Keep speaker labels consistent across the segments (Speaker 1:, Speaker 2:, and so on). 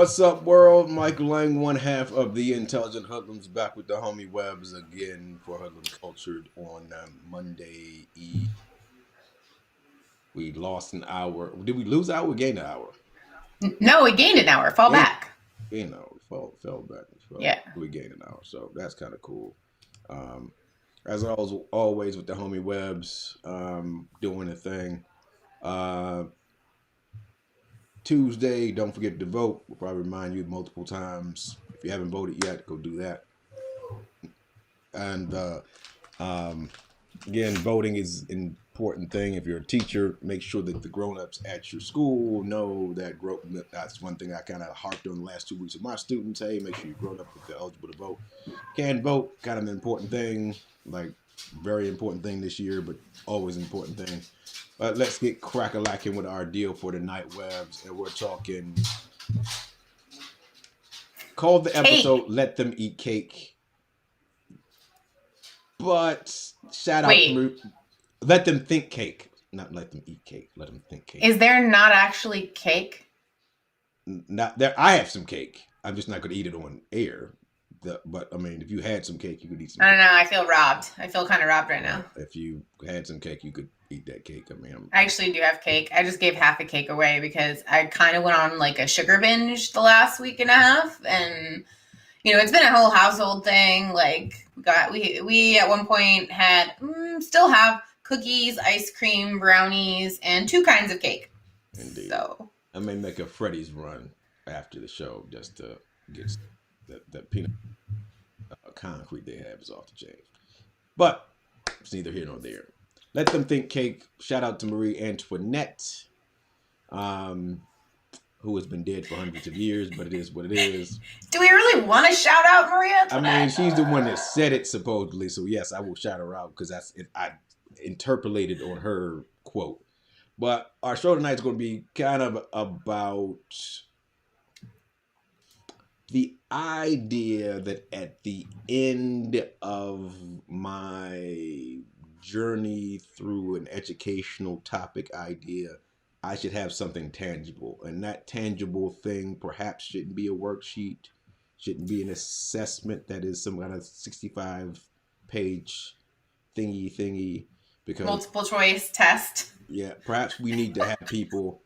Speaker 1: What's up, world? Michael Lang, one half of the Intelligent Hoodlums, back with the homie Webs again for Hoodlum Cultured on Monday Eve. We lost an hour. Did we lose an hour or gain an hour?
Speaker 2: No, we gained an hour. Fall back.
Speaker 1: You know, fell back.
Speaker 2: Yeah.
Speaker 1: We gained an hour, so that's kind of cool. As always with the homie Webs, doing a thing. Tuesday, don't forget to vote. We'll probably remind you multiple times. If you haven't voted yet, go do that. And again, voting is an important thing. If you're a teacher, make sure that the grown-ups at your school know that. That's one thing I kind of harped on the last 2 weeks with my students. Hey, make sure you're grown up if they're eligible to vote. Can vote, kind of an important thing, like very important thing this year, but always an important thing. Let's get crack-a-lacking with our deal for tonight, Webs, and we're talking. Called the episode "Let Them Eat Cake." But shout out to Let Them Think Cake. Not let them eat cake. Let them think cake.
Speaker 2: Is there not actually cake?
Speaker 1: Not there. I have some cake. I'm just not going to eat it on air. But I mean, if you had some cake, you could eat some.
Speaker 2: I don't know. I feel robbed. I feel kind of robbed right now.
Speaker 1: If you had some cake, you could eat that cake. I mean,
Speaker 2: I actually do have cake. I just gave half a cake away because I kind of went on like a sugar binge the last week and a half, and it's been a whole household thing. Like we at one point had still have cookies, ice cream, brownies, and 2 kinds of cake.
Speaker 1: Indeed.
Speaker 2: So
Speaker 1: I may make a Freddy's run after the show just to get that peanut concrete they have is off the chain. But it's neither here nor there. Let Them Think Cake. Shout out to Marie Antoinette, who has been dead for hundreds of years, but it is what it is.
Speaker 2: Do we really want to shout out Marie Antoinette?
Speaker 1: I mean, she's the one that said it supposedly, so yes, I will shout her out because that's it. I interpolated on her quote. But our show tonight is going to be kind of about the idea that at the end of my journey through an educational topic idea, I should have something tangible. And that tangible thing perhaps shouldn't be a worksheet, shouldn't be an assessment that is some kind of 65-page thingy. Because
Speaker 2: multiple choice test.
Speaker 1: Yeah, perhaps we need to have people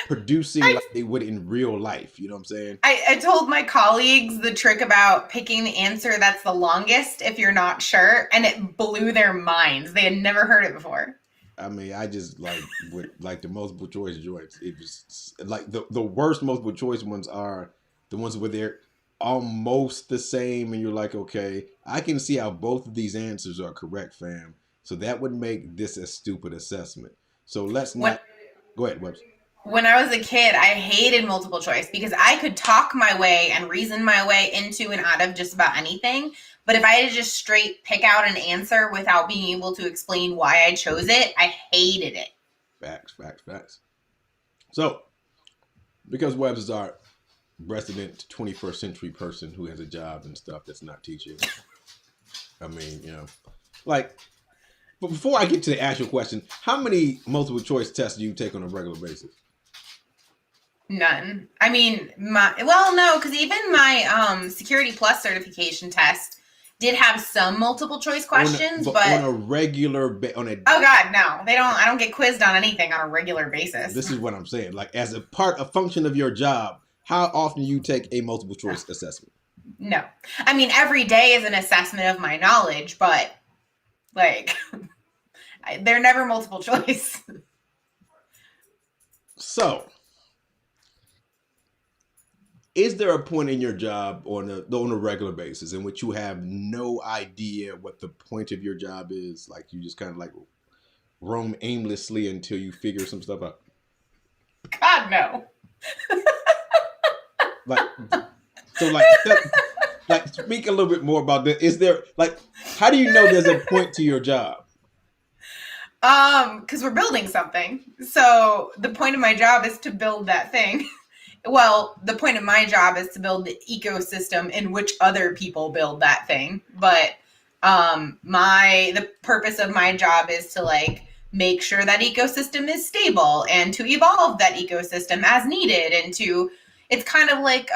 Speaker 1: producing like they would in real life. You know what I'm saying?
Speaker 2: I told my colleagues the trick about picking the answer that's the longest if you're not sure, and it blew their minds. They had never heard it before.
Speaker 1: I mean, I just with the multiple choice joints. It was like the worst multiple choice ones are the ones where they're almost the same, and you're like, okay, I can see how both of these answers are correct, fam. So that would make this a stupid assessment. So let's not. Go ahead, Webs.
Speaker 2: When I was a kid, I hated multiple choice because I could talk my way and reason my way into and out of just about anything. But if I had to just straight pick out an answer without being able to explain why I chose it, I hated it.
Speaker 1: Facts. So, because Webs is our resident 21st century person who has a job and stuff that's not teaching. I mean, but before I get to the actual question, how many multiple choice tests do you take on a regular basis?
Speaker 2: None. I mean, no, because even my Security Plus certification test did have some multiple choice questions, but
Speaker 1: on a regular
Speaker 2: oh God, no, they don't. I don't get quizzed on anything on a regular basis.
Speaker 1: This is what I'm saying. Like as a function of your job, how often do you take a multiple choice assessment?
Speaker 2: No, I mean every day is an assessment of my knowledge, but like they're never multiple choice.
Speaker 1: So, is there a point in your job on a regular basis in which you have no idea what the point of your job is? Like you just kind of like roam aimlessly until you figure some stuff out?
Speaker 2: God, no.
Speaker 1: Speak a little bit more about that. Is there how do you know there's a point to your job?
Speaker 2: Because we're building something. So the point of my job is to build that thing. Well, the point of my job is to build the ecosystem in which other people build that thing. But the purpose of my job is to make sure that ecosystem is stable and to evolve that ecosystem as needed and to it's kind of like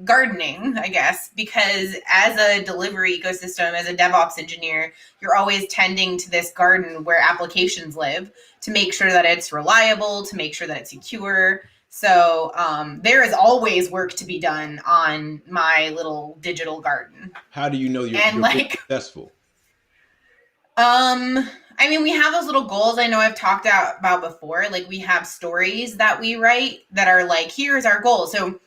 Speaker 2: gardening, I guess, because as a delivery ecosystem, as a DevOps engineer, you're always tending to this garden where applications live to make sure that it's reliable, to make sure that it's secure. So there is always work to be done on my little digital garden.
Speaker 1: How do you know you're being successful?
Speaker 2: I mean, we have those little goals I know I've talked about before. Like we have stories that we write that are like, here's our goal. So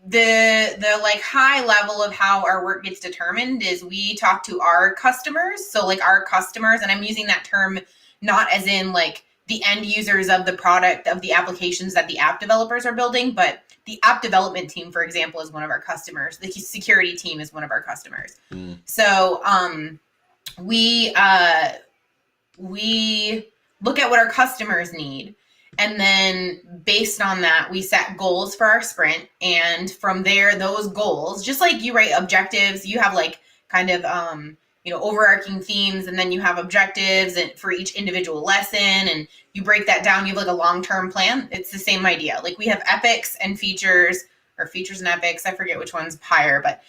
Speaker 2: the like high level of how our work gets determined is we talk to our customers. So like our customers, and I'm using that term not as in like the end users of the product of the applications that the app developers are building, but the app development team, for example, is one of our customers. The security team is one of our customers. So we look at what our customers need, and then based on that we set goals for our sprint, and from there those goals, just like you write objectives, you have like kind of overarching themes, and then you have objectives and for each individual lesson, and you break that down, you have like a long-term plan. It's the same idea. Like we have epics and features, or features and epics, I forget which one's higher, but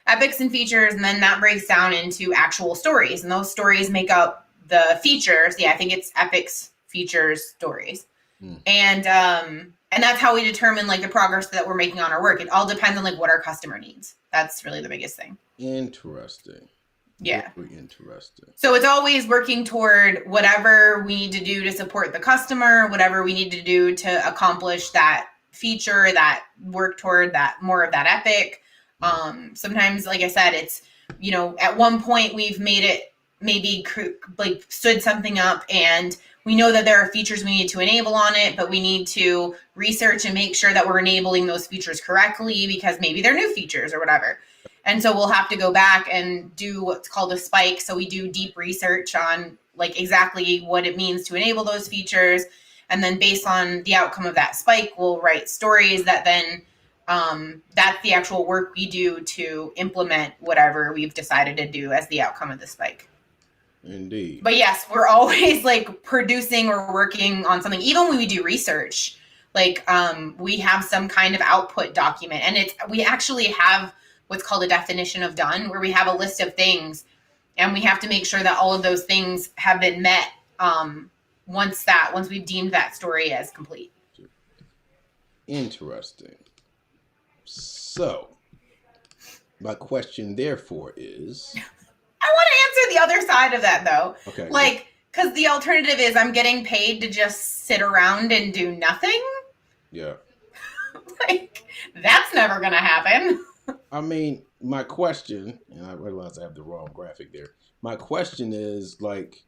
Speaker 2: epics and features, and then that breaks down into actual stories, and those stories make up the features. I think it's epics, features, stories. And that's how we determine like the progress that we're making on our work. It all depends on like what our customer needs. That's really the biggest thing.
Speaker 1: Interesting.
Speaker 2: Yeah.
Speaker 1: Very interesting.
Speaker 2: So it's always working toward whatever we need to do to support the customer, whatever we need to do to accomplish that feature, that work toward that more of that epic. Sometimes, like I said, it's, at one point we've made it, maybe like stood something up, and we know that there are features we need to enable on it, but we need to research and make sure that we're enabling those features correctly because maybe they're new features or whatever. And so we'll have to go back and do what's called a spike. So we do deep research on like exactly what it means to enable those features. And then based on the outcome of that spike, we'll write stories that then that's the actual work we do to implement whatever we've decided to do as the outcome of the spike.
Speaker 1: Indeed.
Speaker 2: But yes, we're always like producing or working on something. Even when we do research, like we have some kind of output document, and we actually have what's called a definition of done, where we have a list of things, and we have to make sure that all of those things have been met once we've deemed that story as complete.
Speaker 1: Interesting. So, my question therefore is...
Speaker 2: I want to answer the other side of that, though.
Speaker 1: Okay.
Speaker 2: Like, because the alternative is I'm getting paid to just sit around and do nothing.
Speaker 1: Yeah.
Speaker 2: Like, that's never going to happen.
Speaker 1: I mean, my question, and I realize I have the wrong graphic there. My question is, like,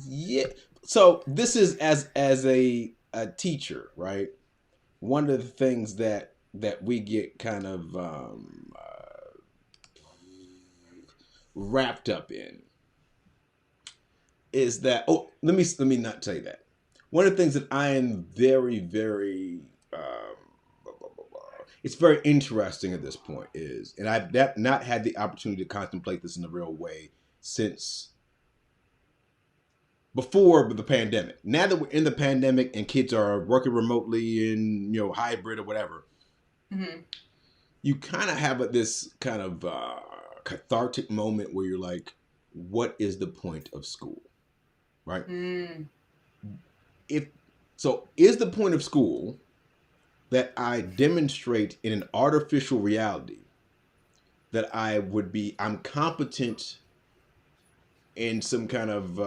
Speaker 1: yeah. So this is as a teacher, right? One of the things that we get kind of wrapped up in is that, let me not say that. One of the things that I am very, very it's very interesting at this point is, and I've not had the opportunity to contemplate this in a real way since before the pandemic. Now that we're in the pandemic and kids are working remotely and hybrid or whatever, mm-hmm. you kind of have this kind of cathartic moment where you're like, what is the point of school, right? Is the point of school that I demonstrate in an artificial reality that I'm competent in some kind of,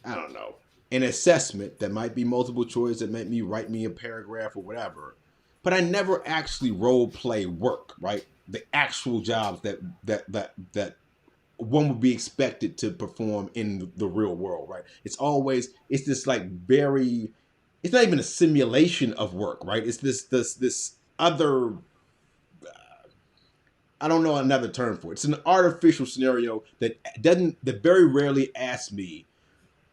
Speaker 1: I don't know, an assessment that might be multiple choice, that might write me a paragraph or whatever, but I never actually role play work, right? The actual jobs that one would be expected to perform in the real world, right? It's this like it's not even a simulation of work, right? It's this other, I don't know another term for it. It's an artificial scenario that very rarely asks me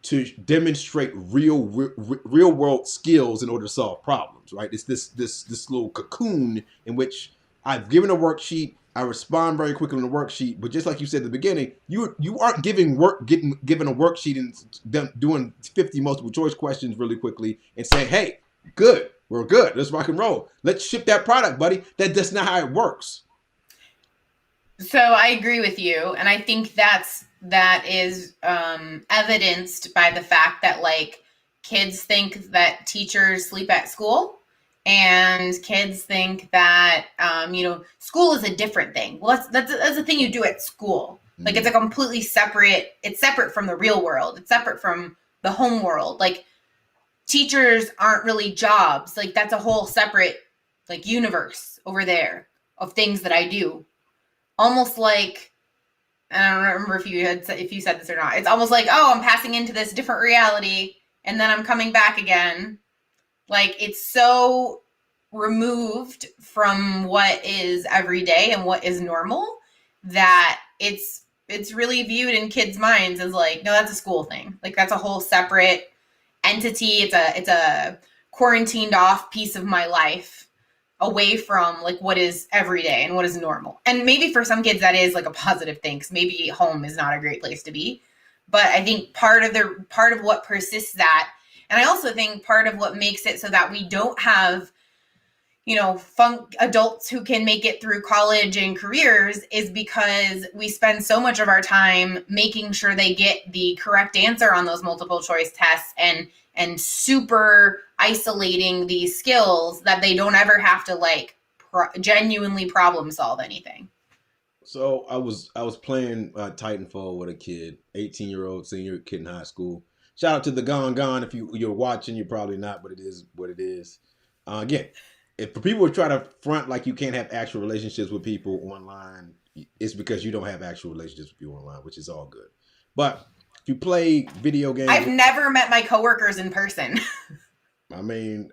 Speaker 1: to demonstrate real world skills in order to solve problems, right? It's this little cocoon in which I've given a worksheet, I respond very quickly on the worksheet, but just like you said at the beginning, you aren't given a worksheet and doing 50 multiple choice questions really quickly and saying, "Hey, good, we're good, let's rock and roll, let's ship that product, buddy." That's not how it works.
Speaker 2: So I agree with you, and I think that is evidenced by the fact that like kids think that teachers sleep at school, and kids think that school is a different thing. Well, that's the thing you do at school. Like it's a completely separate. It's separate from the real world. It's separate from the home world. Like teachers aren't really jobs. Like that's a whole separate like universe over there of things that I do. Almost like, I don't remember if you said this or not. It's almost like, oh, I'm passing into this different reality and then I'm coming back again. Like it's so removed from what is everyday and what is normal that it's really viewed in kids' minds as like, no, that's a school thing. Like that's a whole separate entity. It's a quarantined off piece of my life away from like what is everyday and what is normal. And maybe for some kids that is like a positive thing, because maybe home is not a great place to be. But I think part of what persists that, and I also think part of what makes it so that we don't have adults who can make it through college and careers is because we spend so much of our time making sure they get the correct answer on those multiple choice tests and super isolating these skills that they don't ever have to like genuinely problem solve anything.
Speaker 1: So I was playing Titanfall with a kid, 18-year-old senior kid in high school. Shout out to the Gone. If you're watching, you're probably not, but it is what it is. Again, if for people who try to front like you can't have actual relationships with people online, it's because you don't have actual relationships with people online, which is all good. But if you play video games,
Speaker 2: I've never met my coworkers in person.
Speaker 1: I mean,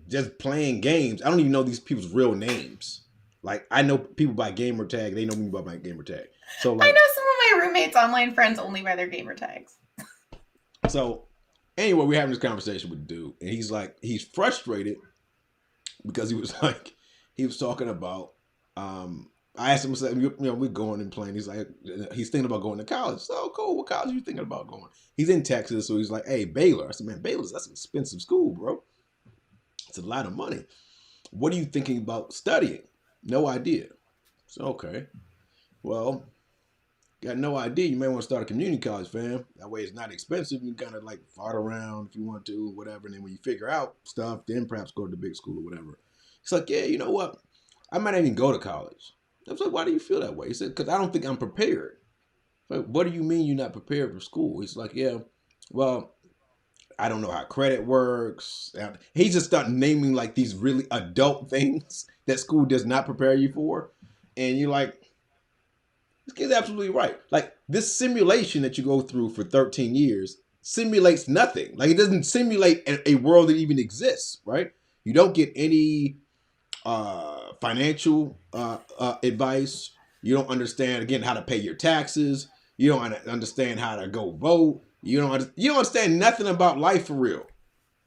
Speaker 1: just playing games. I don't even know these people's real names. Like I know people by gamer tag. They know me by my gamer tag. So like,
Speaker 2: I know some of my roommates' online friends only by their gamer tags.
Speaker 1: So anyway, we're having this conversation with the dude, and he's frustrated because he was talking about. I asked him, we're going and playing. He's thinking about going to college. So cool. What college are you thinking about going? He's in Texas, so he's like, hey, Baylor. I said, man, that's an expensive school, bro. It's a lot of money. What are you thinking about studying? No idea. So okay, well, got no idea. You may want to start a community college, fam. That way it's not expensive. You kind of like fart around if you want to, whatever. And then when you figure out stuff, then perhaps go to the big school or whatever. It's like, yeah, you know what? I might not even go to college. I was like, why do you feel that way? He said, because I don't think I'm prepared. Like, what do you mean you're not prepared for school? He's like, yeah, well, I don't know how credit works. He just started naming like these really adult things that school does not prepare you for. And you're like, this kid's absolutely right. Like this simulation that you go through for 13 years simulates nothing. Like it doesn't simulate a world that even exists, right? You don't get any financial advice. You don't understand, again, how to pay your taxes. You don't understand how to go vote. You don't understand nothing about life for real.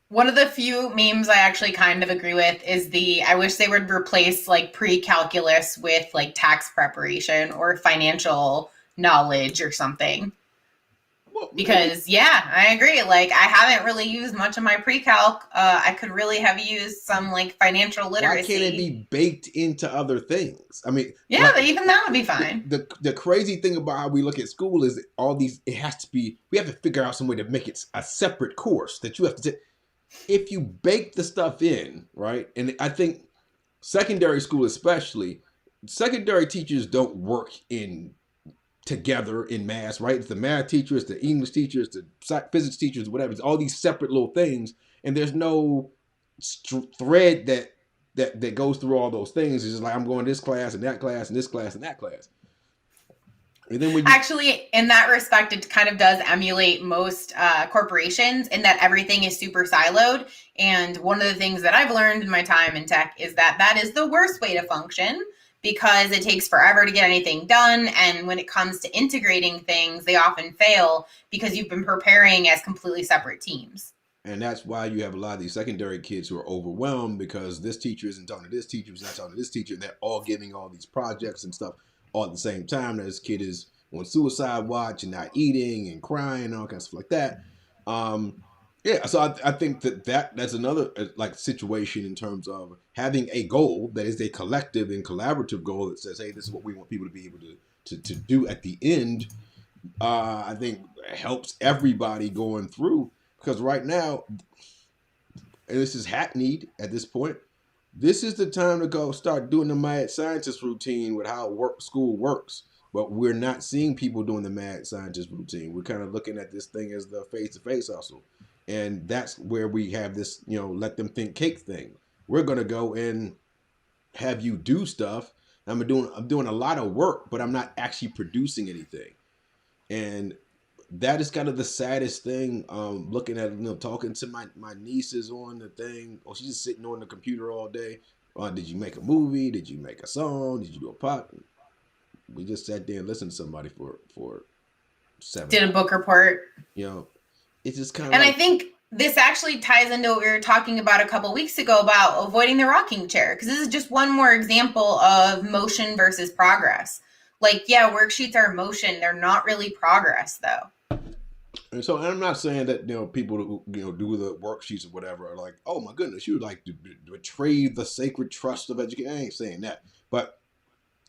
Speaker 2: One of the few memes I actually kind of agree with is I wish they would replace like pre-calculus with like tax preparation or financial knowledge or something. Because yeah, I agree. Like I haven't really used much of my pre-calc. I could really have used some like financial literacy.
Speaker 1: Why can't it be baked into other things? I mean,
Speaker 2: yeah, like, even that would be fine.
Speaker 1: The crazy thing about how we look at school is all these. It has to be. We have to figure out some way to make it a separate course that you have to take. If you bake the stuff in, right? And I think secondary school especially, secondary teachers don't work together in mass, right? It's the math teacher, it's the English teacher, it's the physics teachers, whatever. It's all these separate little things, and there's no thread that goes through all those things. It's just like I'm going this class and that class and this class and that class. And then
Speaker 2: actually, in that respect, it kind of does emulate most corporations in that everything is super siloed. And one of the things that I've learned in my time in tech is that is the worst way to function, because it takes forever to get anything done. And when it comes to integrating things, they often fail because you've been preparing as completely separate teams.
Speaker 1: And that's why you have a lot of these secondary kids who are overwhelmed because this teacher isn't talking to this teacher, who's not talking to this teacher, and they're all giving all these projects and stuff all at the same time. That this kid is on suicide watch and not eating and crying and all kinds of stuff like that. Yeah, so I think that's another like situation in terms of having a goal that is a collective and collaborative goal that says, hey, this is what we want people to be able to do at the end. I think helps everybody going through because right now, and this is hackneyed at this point, this is the time to go start doing the mad scientist routine with how school works. But we're not seeing people doing the mad scientist routine. We're kind of looking at this thing as the face-to-face hustle. And that's where we have this, let them think cake thing. We're going to go and have you do stuff. I'm doing a lot of work, but I'm not actually producing anything. And that is kind of the saddest thing. Looking at, talking to my nieces on the thing, or she's just sitting on the computer all day. Did you make a movie? Did you make a song? Did you do a pop? We just sat there and listened to somebody for 7
Speaker 2: Did a book report.
Speaker 1: It's just kind of.
Speaker 2: And I think this actually ties into what we were talking about a couple weeks ago about avoiding the rocking chair, because this is just one more example of motion versus progress. Like, yeah, worksheets are motion; they're not really progress, though.
Speaker 1: And so, and I'm not saying that people who do the worksheets or whatever are like, oh my goodness, you would like to betray the sacred trust of education. I ain't saying that, but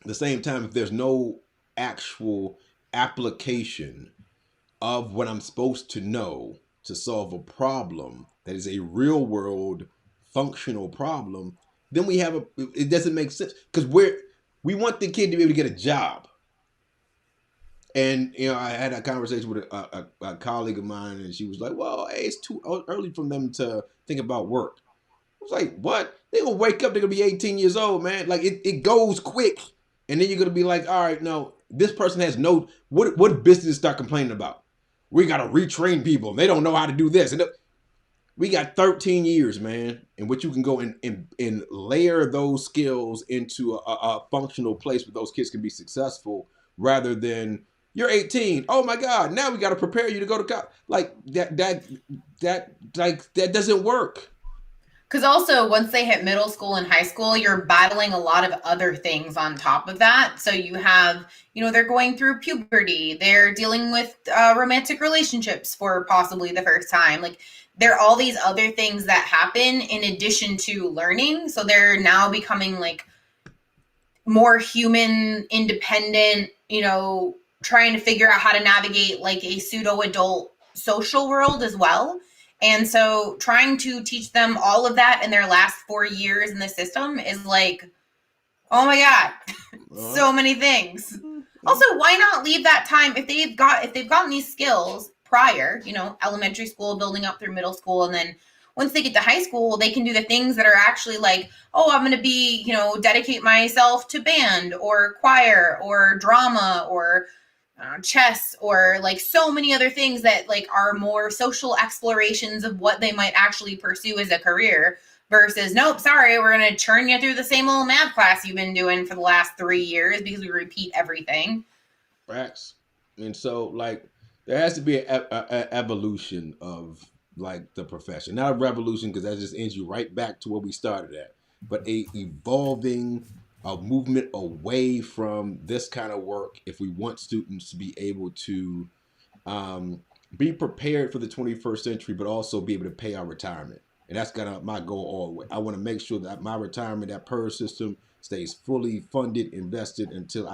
Speaker 1: at the same time, if there's no actual application of what I'm supposed to know to solve a problem that is a real world functional problem, then it doesn't make sense because we want the kid to be able to get a job. And I had a conversation with a colleague of mine, and she was like, "Well, hey, it's too early for them to think about work." I was like, "What? They gonna wake up? They're gonna be 18 years old, man. Like it goes quick, and then you're gonna be like, all right, no, this person has no what business start complaining about? We gotta retrain people. They don't know how to do this, and we got 13 years, man, in which you can go and layer those skills into a functional place where those kids can be successful, rather than." You're 18. Oh my God! Now we got to prepare you to go to college. Like that doesn't work.
Speaker 2: Because also, once they hit middle school and high school, you're battling a lot of other things on top of that. So you have, they're going through puberty. They're dealing with romantic relationships for possibly the first time. Like, there are all these other things that happen in addition to learning. So they're now becoming like more human, independent, trying to figure out how to navigate like a pseudo-adult social world as well. And so trying to teach them all of that in their last 4 years in the system is like, oh my God, so many things. Also, why not leave that time if they've gotten these skills prior, elementary school, building up through middle school, and then once they get to high school, they can do the things that are actually like, oh, I'm going to be, dedicate myself to band or choir or drama or chess or like so many other things that like are more social explorations of what they might actually pursue as a career versus, nope, sorry, we're going to churn you through the same old math class you've been doing for the last 3 years because we repeat everything.
Speaker 1: Facts. And so like there has to be an evolution of like the profession, not a revolution because that just ends you right back to where we started at, but a movement away from this kind of work if we want students to be able to be prepared for the 21st century, but also be able to pay our retirement. And that's my goal all the way. I want to make sure that my retirement, that PERS system, stays fully funded, invested until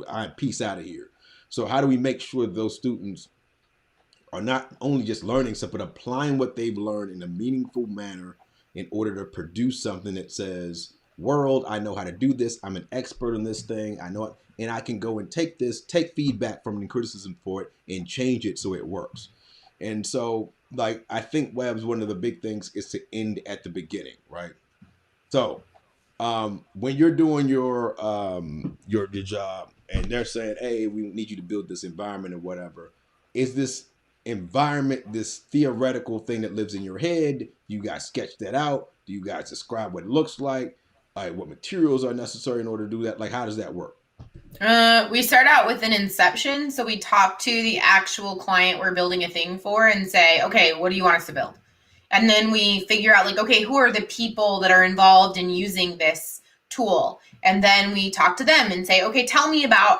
Speaker 1: I peace out of here. So how do we make sure those students are not only just learning stuff, but applying what they've learned in a meaningful manner in order to produce something that says, world, I know how to do this. I'm an expert in this thing. I know it. And I can go and take feedback from it and criticism for it and change it so it works. And so, like, I think Web's one of the big things is to end at the beginning, right? So, when you're doing your job and they're saying, hey, we need you to build this environment or whatever, is this environment this theoretical thing that lives in your head? You guys sketch that out? Do you guys describe what it looks like? What materials are necessary in order to do that? Like, how does that work?
Speaker 2: We start out with an inception. So we talk to the actual client we're building a thing for and say, okay, what do you want us to build? And then we figure out like, okay, who are the people that are involved in using this tool? And then we talk to them and say, okay, tell me about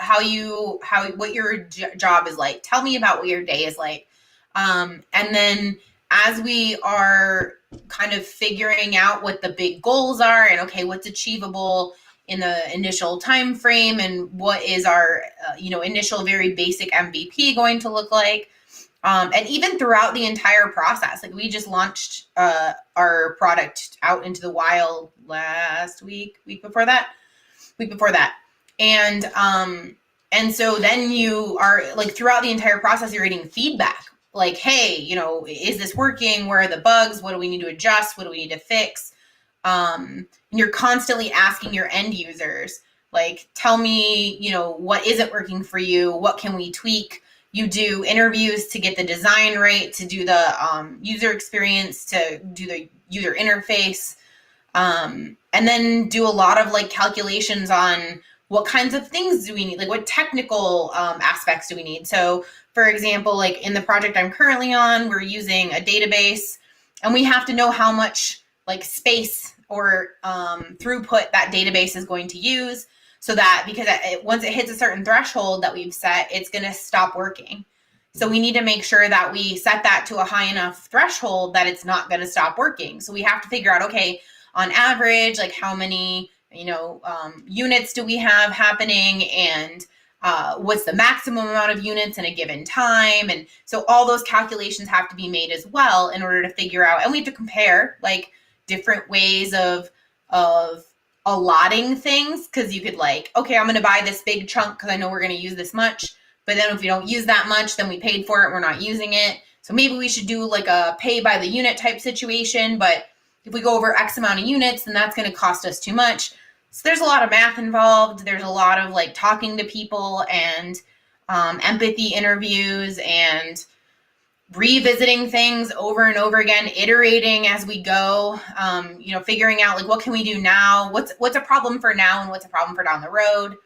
Speaker 2: what your job is like. Tell me about what your day is like. And then as we are kind of figuring out what the big goals are and okay, what's achievable in the initial time frame and what is our initial very basic MVP going to look like. And even throughout the entire process, like we just launched our product out into the wild last week before that. And so then you are like throughout the entire process, you're getting feedback like, hey, is this working? Where are the bugs? What do we need to adjust? What do we need to fix? And you're constantly asking your end users, like, tell me, what isn't working for you? What can we tweak? You do interviews to get the design right, to do the user experience, to do the user interface, and then do a lot of like calculations on what kinds of things do we need, like what technical aspects do we need. So for example, like in the project I'm currently on, we're using a database and we have to know how much like space or throughput that database is going to use, so that because once it hits a certain threshold that we've set, it's going to stop working. So we need to make sure that we set that to a high enough threshold that it's not going to stop working. So we have to figure out, okay, on average, like how many units do we have happening, and what's the maximum amount of units in a given time. And so all those calculations have to be made as well in order to figure out, and we have to compare like different ways of allotting things, because you could like, okay, I'm going to buy this big chunk because I know we're going to use this much, but then if we don't use that much, then we paid for it, we're not using it. So maybe we should do like a pay by the unit type situation, but if we go over X amount of units, then that's going to cost us too much. So there's a lot of math involved. There's a lot of like talking to people and empathy interviews and revisiting things over and over again, iterating as we go, figuring out like, what can we do now? What's a problem for now and what's a problem for down the road?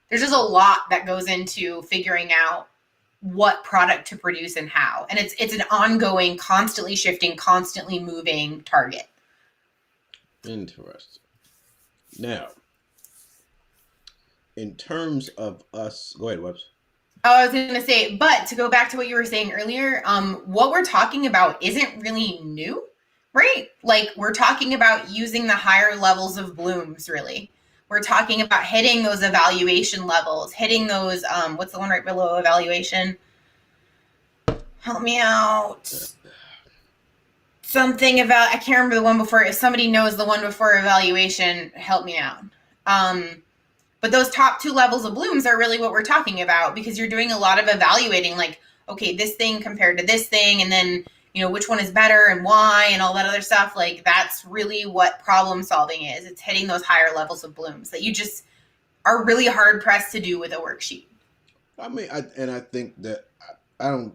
Speaker 2: There's just a lot that goes into figuring out what product to produce and how. And it's an ongoing, constantly shifting, constantly moving target.
Speaker 1: Interesting. Now, in terms of us, go ahead, Webs.
Speaker 2: Oh, I was going to say, but to go back to what you were saying earlier, what we're talking about isn't really new, right? Like we're talking about using the higher levels of blooms, really. We're talking about hitting those evaluation levels, hitting those, what's the one right below evaluation? Help me out. Something about, I can't remember the one before. If somebody knows the one before evaluation, help me out. But those top two levels of blooms are really what we're talking about, because you're doing a lot of evaluating, like, okay, this thing compared to this thing, and then, which one is better and why and all that other stuff. Like, that's really what problem solving is. It's hitting those higher levels of blooms that you just are really hard pressed to do with a worksheet.
Speaker 1: I mean, I think that I don't,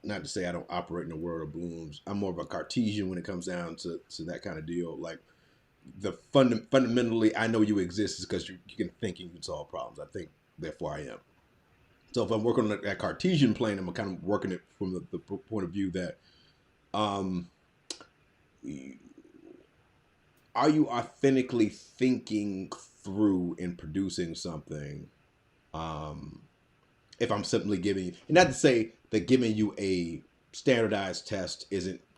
Speaker 1: not to say I don't operate in the world of blooms. I'm more of a Cartesian when it comes down to that kind of deal. Like, fundamentally, I know you exist is because you can think and you can solve problems. I think, therefore, I am. So if I'm working on that Cartesian plane, I'm kind of working it from the point of view that, are you authentically thinking through and producing something? If I'm simply giving you, and not to say that giving you a standardized test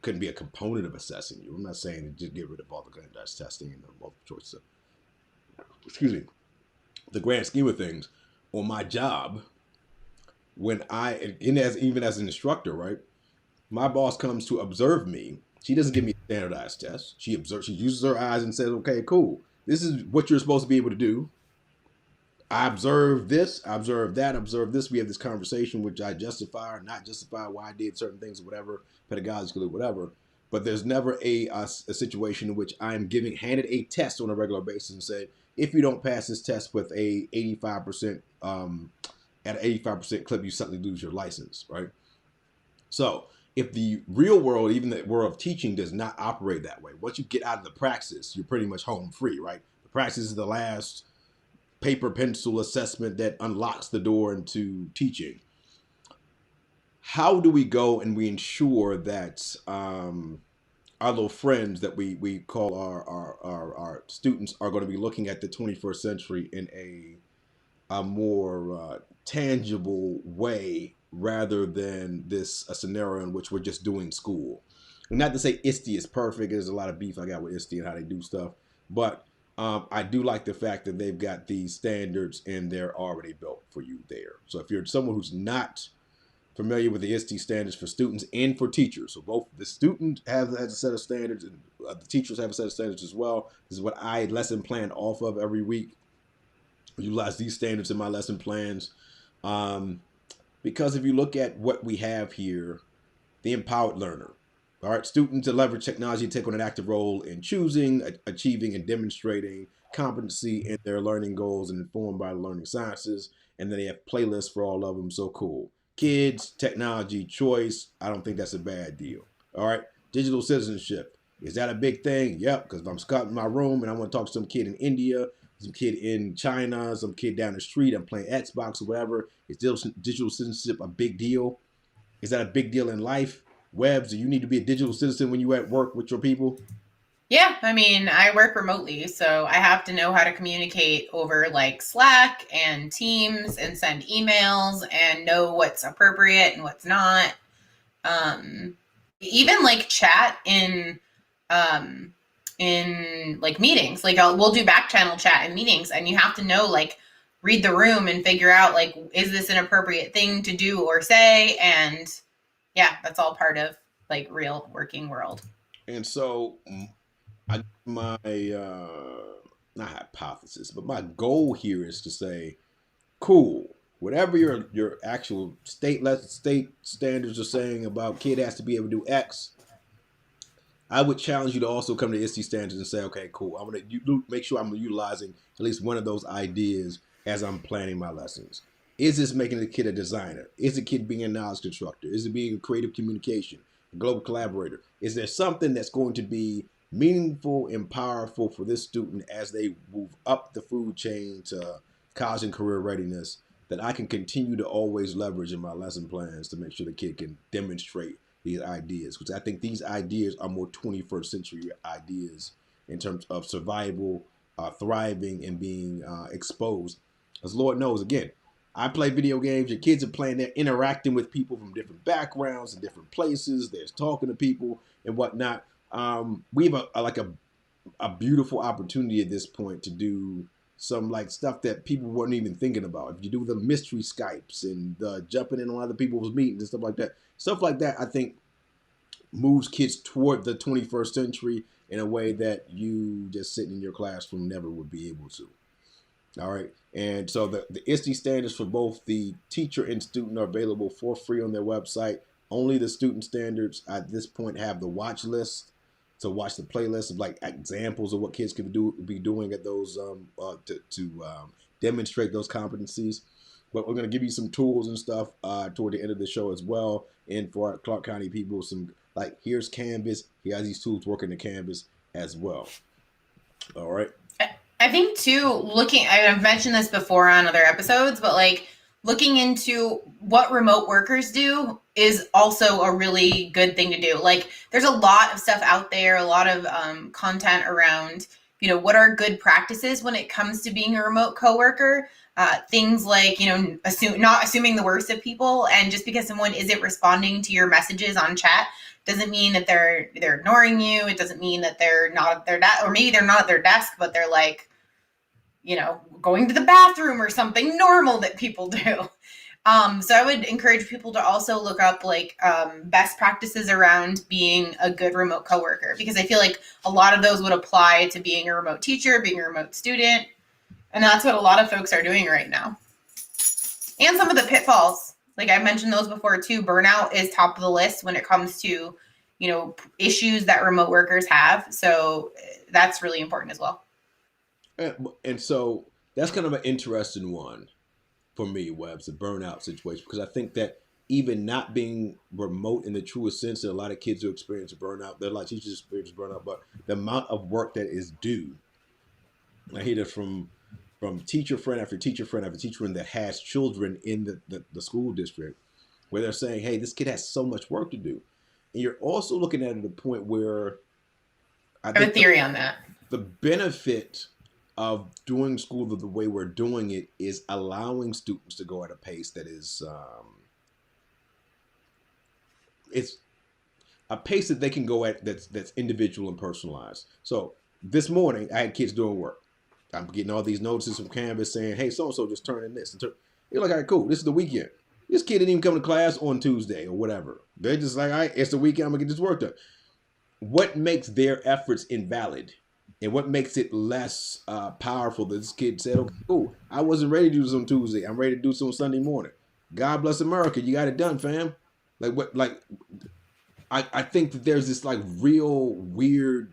Speaker 1: couldn't be a component of assessing you. I'm not saying just get rid of all the standardized testing and the multiple choice stuff. Excuse me. The grand scheme of things, on my job, when even as an instructor, right? My boss comes to observe me. She doesn't give me a standardized test. She uses her eyes and says, okay, cool. This is what you're supposed to be able to do. I observe this, I observe that, I observe this. We have this conversation, which I justify or not justify why I did certain things or whatever, pedagogically, whatever. But there's never a situation in which I'm handed a test on a regular basis and say, if you don't pass this test with a 85%, at an 85% clip, you suddenly lose your license, right? So if the real world, even the world of teaching, does not operate that way, once you get out of the praxis, you're pretty much home free, right? The praxis is the last paper pencil assessment that unlocks the door into teaching. How do we go and we ensure that our little friends that we call our students are going to be looking at the 21st century in a more tangible way rather than this a scenario in which we're just doing school. And not to say ISTE is perfect. There's a lot of beef I got with ISTE and how they do stuff, but I do like the fact that they've got these standards and they're already built for you there. So if you're someone who's not familiar with the ISTE standards for students and for teachers, so both the student has a set of standards and the teachers have a set of standards as well. This is what I lesson plan off of every week. Utilize these standards in my lesson plans. Because if you look at what we have here, the empowered learner. All right, students that leverage technology take on an active role in choosing, achieving, and demonstrating competency in their learning goals and informed by the learning sciences. And then they have playlists for all of them. So cool. Kids, technology, choice. I don't think that's a bad deal. All right, digital citizenship. Is that a big thing? Yep, because if I'm stuck in my room and I want to talk to some kid in India, some kid in China, some kid down the street, I'm playing Xbox or whatever, is digital citizenship a big deal? Is that a big deal in life? Webbs, do you need to be a digital citizen when you at work with your people?
Speaker 2: Yeah, I mean, I work remotely, so I have to know how to communicate over like Slack and Teams and send emails and know what's appropriate and what's not. Um, Even like chat in like meetings. Like we'll do back channel chat in meetings, and you have to know like read the room and figure out like is this an appropriate thing to do or say, and yeah, that's all part of like real working world.
Speaker 1: And so my not hypothesis, but my goal here is to say, cool. Whatever your actual state standards are saying about kid has to be able to do X, I would challenge you to also come to ISTE standards and say, okay, cool. I'm gonna make sure I'm utilizing at least one of those ideas as I'm planning my lessons. Is this making the kid a designer? Is the kid being a knowledge constructor? Is it being a creative communication, a global collaborator? Is there something that's going to be meaningful and powerful for this student as they move up the food chain to college and career readiness that I can continue to always leverage in my lesson plans to make sure the kid can demonstrate these ideas, because I think these ideas are more 21st century ideas in terms of survival, thriving, and being exposed. As Lord knows, again, I play video games. Your kids are playing. They're interacting with people from different backgrounds and different places. They're talking to people and whatnot. We have a beautiful opportunity at this point to do some like stuff that people weren't even thinking about. If you do the mystery Skypes and jumping in on other people's meetings and stuff like that, I think moves kids toward the 21st century in a way that you just sitting in your classroom never would be able to. All right. And so the ISTE standards for both the teacher and student are available for free on their website. Only the student standards at this point have the watch list to watch the playlist of like examples of what kids can be doing at those to demonstrate those competencies. But we're going to give you some tools and stuff toward the end of the show as well. And for our Clark County people, some like here's Canvas. He has these tools working the Canvas as well. All right.
Speaker 2: I think too, I've mentioned this before on other episodes, but like looking into what remote workers do is also a really good thing to do. Like there's a lot of stuff out there, a lot of content around, what are good practices when it comes to being a remote coworker. Things like, not assuming the worst of people. And just because someone isn't responding to your messages on chat doesn't mean that they're ignoring you. It doesn't mean that they're not at their desk, or maybe they're not at their desk, but they're like, going to the bathroom or something normal that people do. So I would encourage people to also look up like best practices around being a good remote coworker, because I feel like a lot of those would apply to being a remote teacher, being a remote student. And that's what a lot of folks are doing right now. And some of the pitfalls, like I mentioned those before too. Burnout is top of the list when it comes to, issues that remote workers have. So that's really important as well.
Speaker 1: And so that's kind of an interesting one for me, Webb's, the burnout situation, because I think that even not being remote in the truest sense, that a lot of kids who experience burnout, there are a lot of teachers experience burnout, but the amount of work that is due, I hear that from teacher friend after teacher friend after teacher friend that has children in the school district, where they're saying, hey, this kid has so much work to do. And you're also looking at it at a point where I
Speaker 2: I have a
Speaker 1: think
Speaker 2: theory on that.
Speaker 1: the benefit of doing school the way we're doing it is allowing students to go at a pace that is it's a pace that they can go at that's individual and personalized. So this morning I had kids doing work. I'm getting all these notices from Canvas saying, "Hey, so and so just turned in this." You're like, "All right, cool. This is the weekend." This kid didn't even come to class on Tuesday or whatever. They're just like, "All right, it's the weekend. I'm gonna get this work done." What makes their efforts invalid, and what makes it less powerful? That this kid said, "Okay, cool. I wasn't ready to do this on Tuesday. I'm ready to do this on Sunday morning." God bless America. You got it done, fam. Like what? Like I think that there's this like real weird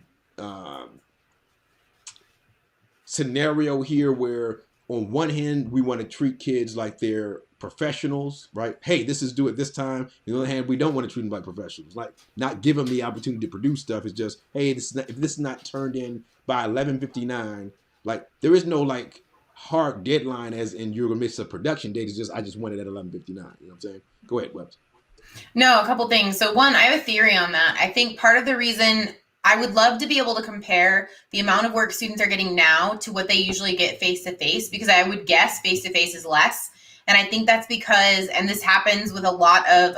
Speaker 1: scenario here where on one hand we want to treat kids like they're professionals, right? Hey, this is due at this time. On the other hand, we don't want to treat them like professionals, like not give them the opportunity to produce stuff. It's just, hey, this is not, if this is not turned in by 11:59, like there is no like hard deadline as in you're gonna miss a production date. It's just I just want it at 11:59. You know what I'm saying? Go ahead, Webs.
Speaker 2: No, a couple things. So one, I have a theory on that. I think part of the reason I would love to be able to compare the amount of work students are getting now to what they usually get face to face, because I would guess face to face is less. And I think that's because, and this happens with a lot of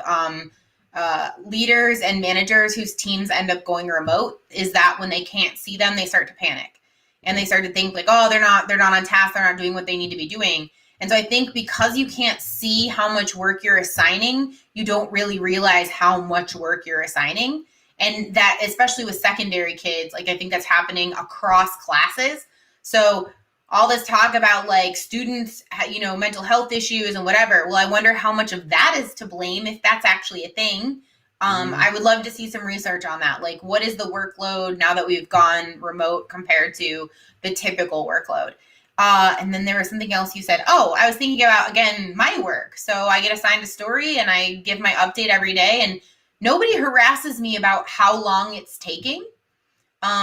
Speaker 2: leaders and managers whose teams end up going remote, is that when they can't see them, they start to panic and they start to think like, oh, they're not on task, they're not doing what they need to be doing. And so I think because you can't see how much work you're assigning, you don't really realize how much work you're assigning. And that, especially with secondary kids, like I think that's happening across classes. So all this talk about like students, mental health issues and whatever. Well, I wonder how much of that is to blame, if that's actually a thing. I would love to see some research on that. Like, what is the workload now that we've gone remote compared to the typical workload? And then there was something else you said. Oh, I was thinking about, again, my work. So I get assigned a story and I give my update every day, and nobody harasses me about how long it's taking.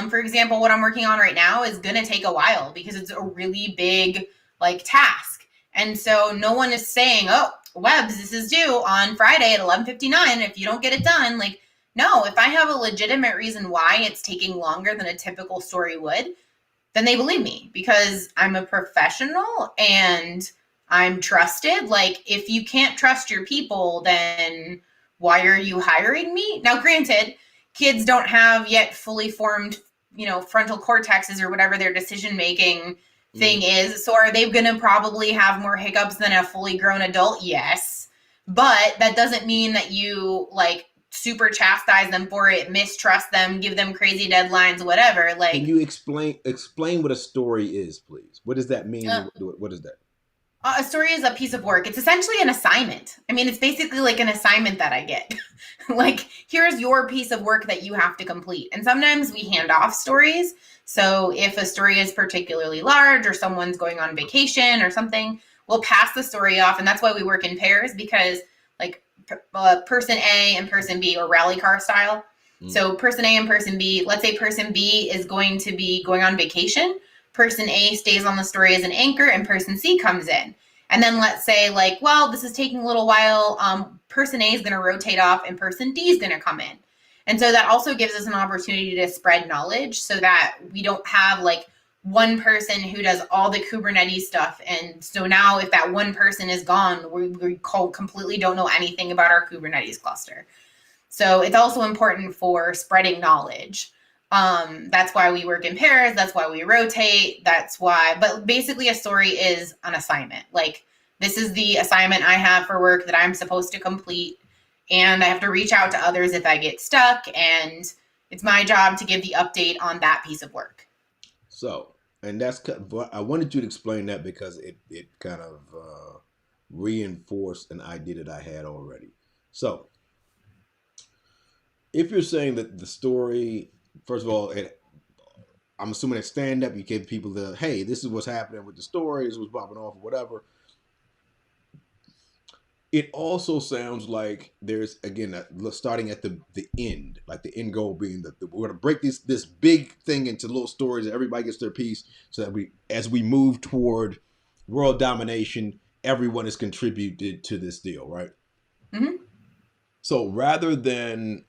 Speaker 2: For example, what I'm working on right now is going to take a while because it's a really big like task. And so no one is saying, oh, Webs, this is due on Friday at 11:59. If you don't get it done, like, no, if I have a legitimate reason why it's taking longer than a typical story would, then they believe me because I'm a professional and I'm trusted. Like, if you can't trust your people, then why are you hiring me? Now, granted, kids don't have yet fully formed, frontal cortexes or whatever their decision-making thing is. So are they going to probably have more hiccups than a fully grown adult? Yes. But that doesn't mean that you like super chastise them for it, mistrust them, give them crazy deadlines, whatever. Like,
Speaker 1: can you explain what a story is, please? What does that mean? What is that?
Speaker 2: A story is a piece of work. It's essentially an assignment. I mean, it's basically like an assignment that I get. Like, here's your piece of work that you have to complete. And sometimes we hand off stories. So if a story is particularly large or someone's going on vacation or something, we'll pass the story off. And that's why we work in pairs, because like person A and person B, or rally car style. So person A and person B, let's say person B is going to be going on vacation. Person A stays on the story as an anchor and person C comes in. And then let's say like, well, this is taking a little while. Person A is going to rotate off and person D is going to come in. And so that also gives us an opportunity to spread knowledge so that we don't have like one person who does all the Kubernetes stuff. And so now if that one person is gone, we completely don't know anything about our Kubernetes cluster. So it's also important for spreading knowledge. That's why we work in pairs. That's why we rotate. But basically a story is an assignment. Like, this is the assignment I have for work that I'm supposed to complete. And I have to reach out to others if I get stuck. And it's my job to give the update on that piece of work.
Speaker 1: So, and I wanted you to explain that because it kind of reinforced an idea that I had already. So, if you're saying that the story, first of all, I'm assuming it's stand up. You give people the, hey, this is what's happening with the story. This was popping off or whatever. It also sounds like there's, again, starting at the end, like the end goal being that we're going to break this big thing into little stories that everybody gets their piece, so that as we move toward world domination, everyone has contributed to this deal, right?
Speaker 2: Mm-hmm.
Speaker 1: So rather than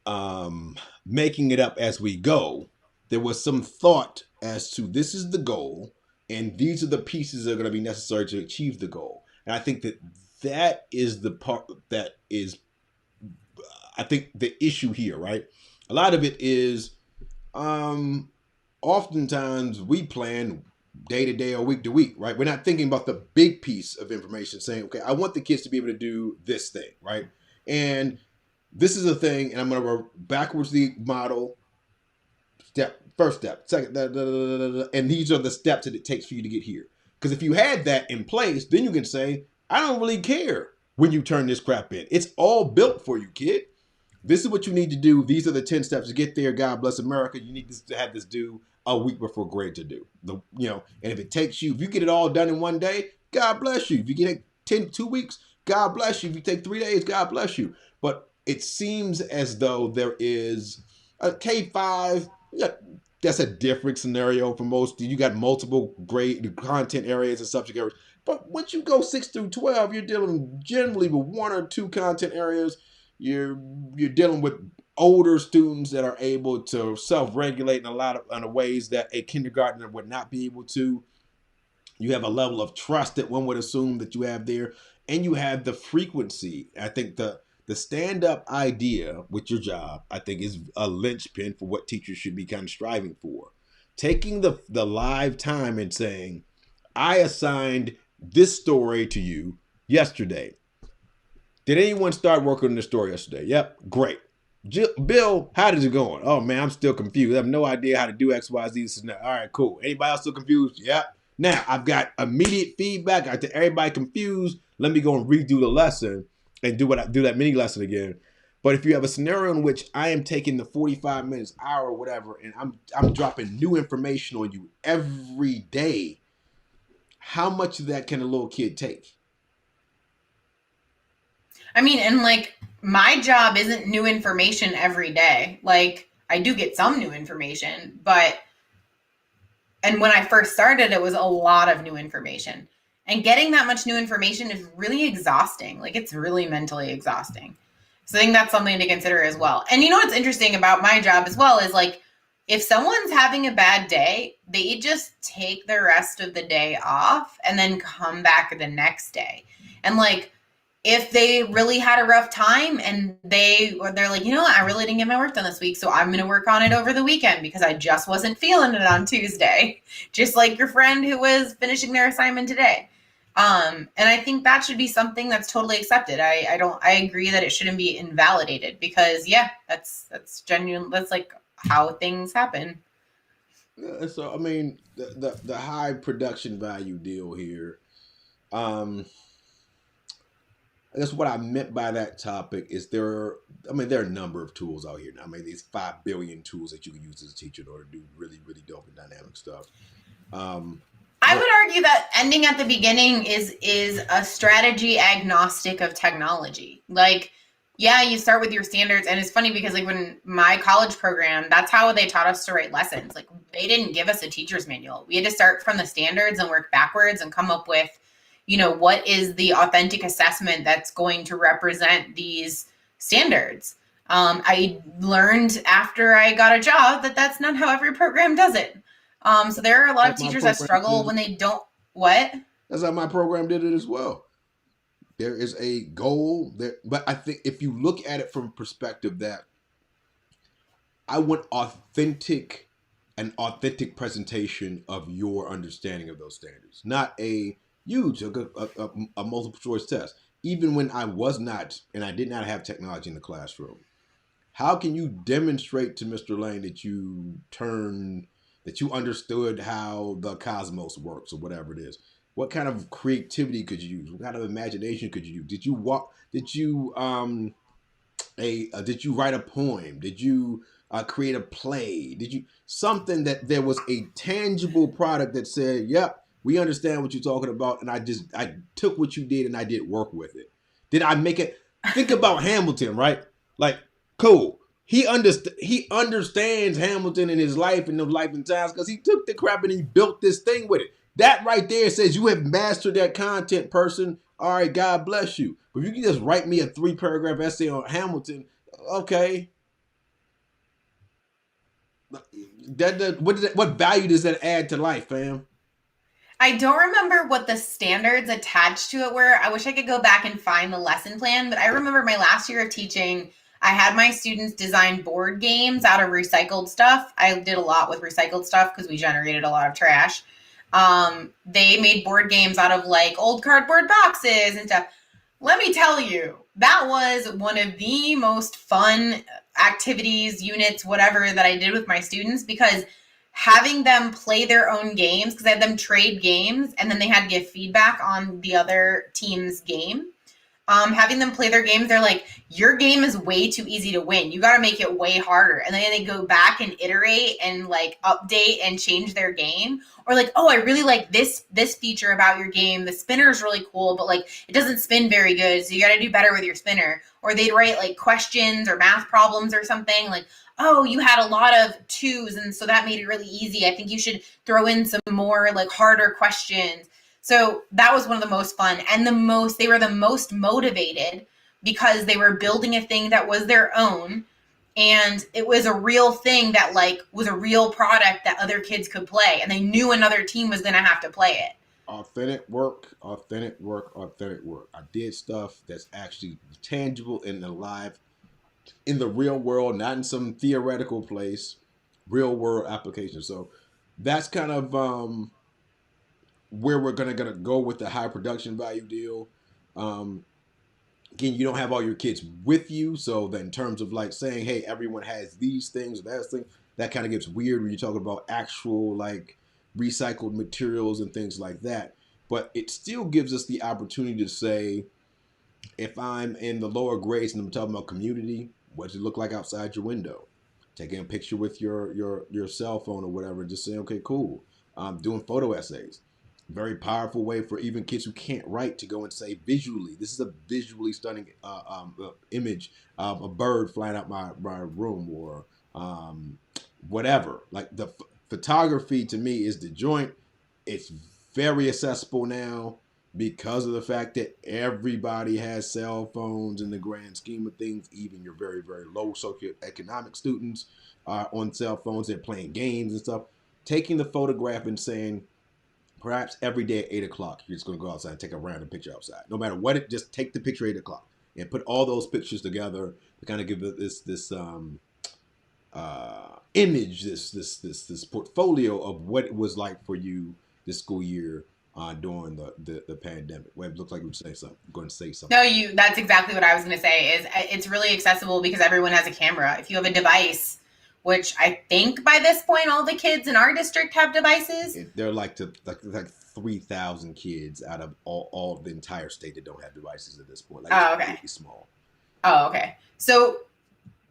Speaker 1: making it up as we go, there was some thought as to this is the goal and these are the pieces that are going to be necessary to achieve the goal. And I think that that is the part that is, I think, the issue here, right? A lot of it is, oftentimes we plan day to day or week to week, right? We're not thinking about the big piece of information saying, okay, I want the kids to be able to do this thing, right? And this is a thing, and I'm going to go backwards the model, first step, second, and these are the steps that it takes for you to get here. Because if you had that in place, then you can say, I don't really care when you turn this crap in. It's all built for you, kid. This is what you need to do. These are the 10 steps to get there. God bless America. You need to have this due a week before grade to do. And if it takes you, if you get it all done in one day, God bless you. If you get it 2 weeks, God bless you. If you take 3 days, God bless you. But it seems as though there is a K-5, that's a different scenario for most. You got multiple grade content areas and subject areas. But once you go 6 through 12, you're dealing generally with 1 or 2 content areas. You're dealing with older students that are able to self-regulate in a lot of ways that a kindergartner would not be able to. You have a level of trust that one would assume that you have there, and you have the frequency. I think the stand-up idea with your job, I think, is a linchpin for what teachers should be kind of striving for. Taking the live time and saying, I assigned this story to you yesterday. Did anyone start working on the story yesterday? Yep, great. Bill, how is it going? Oh man, I'm still confused. I have no idea how to do X, Y, Z. This and that. All right, cool. Anybody else still confused? Yep. Now I've got immediate feedback. I got everybody confused. Let me go and redo the lesson and do that mini lesson again. But if you have a scenario in which I am taking the 45 minutes, hour, whatever, and I'm dropping new information on you every day, how much of that can a little kid take?
Speaker 2: I mean, and like my job isn't new information every day. Like I do get some new information, and when I first started, it was a lot of new information. And getting that much new information is really exhausting. Like it's really mentally exhausting. So I think that's something to consider as well. And you know what's interesting about my job as well is like if someone's having a bad day, they just take the rest of the day off and then come back the next day. And like if they really had a rough time and they're like, you know what, I really didn't get my work done this week, so I'm going to work on it over the weekend because I just wasn't feeling it on Tuesday. Just like your friend who was finishing their assignment today. And I think that should be something that's totally accepted. I agree that it shouldn't be invalidated because that's genuine. That's like how things happen.
Speaker 1: Yeah, so I mean, the high production value deal here. I guess what I meant by that topic is there are a number of tools out here now. I mean, these 5 billion tools that you can use as a teacher in order to do really, really dope and dynamic stuff.
Speaker 2: I would argue that ending at the beginning is a strategy agnostic of technology. Like, yeah, you start with your standards. And it's funny because like when my college program, that's how they taught us to write lessons. Like they didn't give us a teacher's manual. We had to start from the standards and work backwards and come up with, what is the authentic assessment that's going to represent these standards. I learned after I got a job that that's not how every program does it. So there are a lot of teachers that struggle when they don't, what?
Speaker 1: That's how my program did it as well. There is a goal there, but I think if you look at it from perspective that I want an authentic presentation of your understanding of those standards, not you took a multiple choice test. Even when I was not, and I did not have technology in the classroom, how can you demonstrate to Mr. Lane that you understood how the cosmos works or whatever it is? What kind of creativity could you use? What kind of imagination could you use? Did you write a poem? Did you create a play? Did you something that there was a tangible product that said, "Yep, we understand what you're talking about," and I took what you did and I did work with it. Did I make it? Think about Hamilton, right? Like, cool. He understands Hamilton in his life and those life and times because he took the crap and he built this thing with it. That right there says you have mastered that content, person. All right, God bless you. But if you can just write me a 3-paragraph essay on Hamilton, okay. What value does that add to life, fam?
Speaker 2: I don't remember what the standards attached to it were. I wish I could go back and find the lesson plan, but I remember my last year of teaching, I had my students design board games out of recycled stuff. I did a lot with recycled stuff because we generated a lot of trash. They made board games out of like old cardboard boxes and stuff. Let me tell you, that was one of the most fun activities, units, whatever that I did with my students because having them play their own games, because I had them trade games and then they had to give feedback on the other team's game. Having them play their games, they're like, your game is way too easy to win. You got to make it way harder. And then they go back and iterate and like update and change their game. Or like, oh, I really like this feature about your game. The spinner is really cool, but like it doesn't spin very good. So you got to do better with your spinner. Or they'd write like questions or math problems or something like, oh, you had a lot of twos. And so that made it really easy. I think you should throw in some more like harder questions. So that was one of the most fun and they were the most motivated because they were building a thing that was their own and it was a real thing that like was a real product that other kids could play and they knew another team was going to have to play it.
Speaker 1: Authentic work, authentic work, authentic work. I did stuff that's actually tangible and alive in the real world, not in some theoretical place, real world application. So that's kind of where we're gonna go with the high production value deal. Again, you don't have all your kids with you, so that in terms of like saying, hey, everyone has these things, that thing, that kind of gets weird when you're talking about actual like recycled materials and things like that. But it still gives us the opportunity to say, if I'm in the lower grades and I'm talking about community, what does it look like outside your window? Taking a picture with your cell phone or whatever, and just saying, okay, cool. Doing photo essays. Very powerful way for even kids who can't write to go and say visually, this is a visually stunning image of a bird flying out my room or whatever. Like the photography to me is the joint. It's very accessible now because of the fact that everybody has cell phones in the grand scheme of things. Even your very, very low socioeconomic students are on cell phones. They're playing games and stuff. Taking the photograph and saying, perhaps every day at 8 o'clock, you're just going to go outside and take a random picture outside. No matter what, just take the picture at 8 o'clock and put all those pictures together to kind of give it this image, this portfolio of what it was like for you this school year during the pandemic. Well, it looks like you would say something. I'm going to say something.
Speaker 2: No, that's exactly what I was going to say. Is it's really accessible because everyone has a camera. If you have a device, which I think by this point all the kids in our district have devices.
Speaker 1: They're like 3,000 kids out of all the entire state that don't have devices at this point. Like,
Speaker 2: oh, okay.
Speaker 1: Really small.
Speaker 2: Oh, okay. So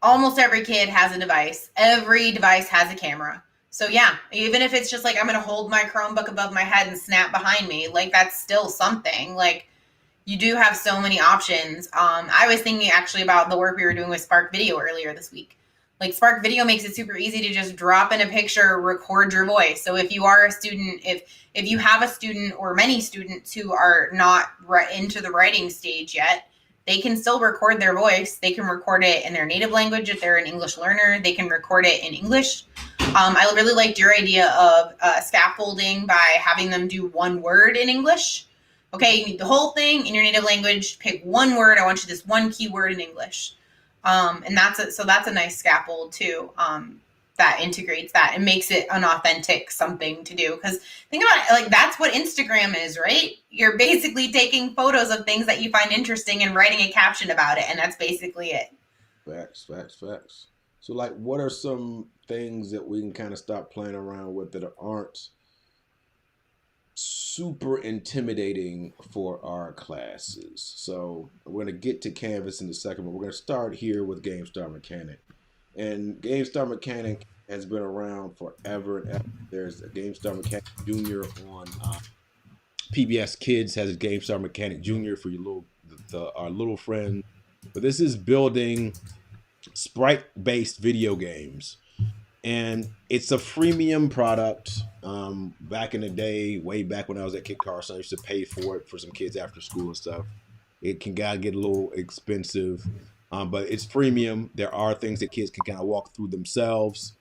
Speaker 2: almost every kid has a device. Every device has a camera. So yeah, even if it's just like I'm going to hold my Chromebook above my head and snap behind me, like that's still something. Like you do have so many options. I was thinking actually about the work we were doing with Spark Video earlier this week. Like Spark Video makes it super easy to just drop in a picture, record your voice. So if you are a student, if you have a student or many students who are not into the writing stage yet, they can still record their voice. They can record it in their native language if they're an English learner. They can record it in English. I really liked your idea of scaffolding by having them do one word in English. Okay, you need the whole thing in your native language. Pick one word. I want you this one keyword in English. And that's a nice scaffold too. That integrates that and makes it an authentic something to do. Because think about it, like that's what Instagram is, right? You're basically taking photos of things that you find interesting and writing a caption about it, and that's basically it.
Speaker 1: Facts. So, like, what are some things that we can kind of stop playing around with that aren't super intimidating for our classes? So we're going to get to Canvas in a second, but we're going to start here with GameStar Mechanic. And GameStar Mechanic has been around forever and ever. There's a GameStar Mechanic Junior on PBS Kids has a GameStar Mechanic Junior for your our little friend. But this is building sprite-based video games. And it's a freemium product. Back in the day, way back when I was at Kit Carson, I used to pay for it for some kids after school and stuff. It can gotta get a little expensive, but it's freemium. There are things that kids can kind of walk through themselves.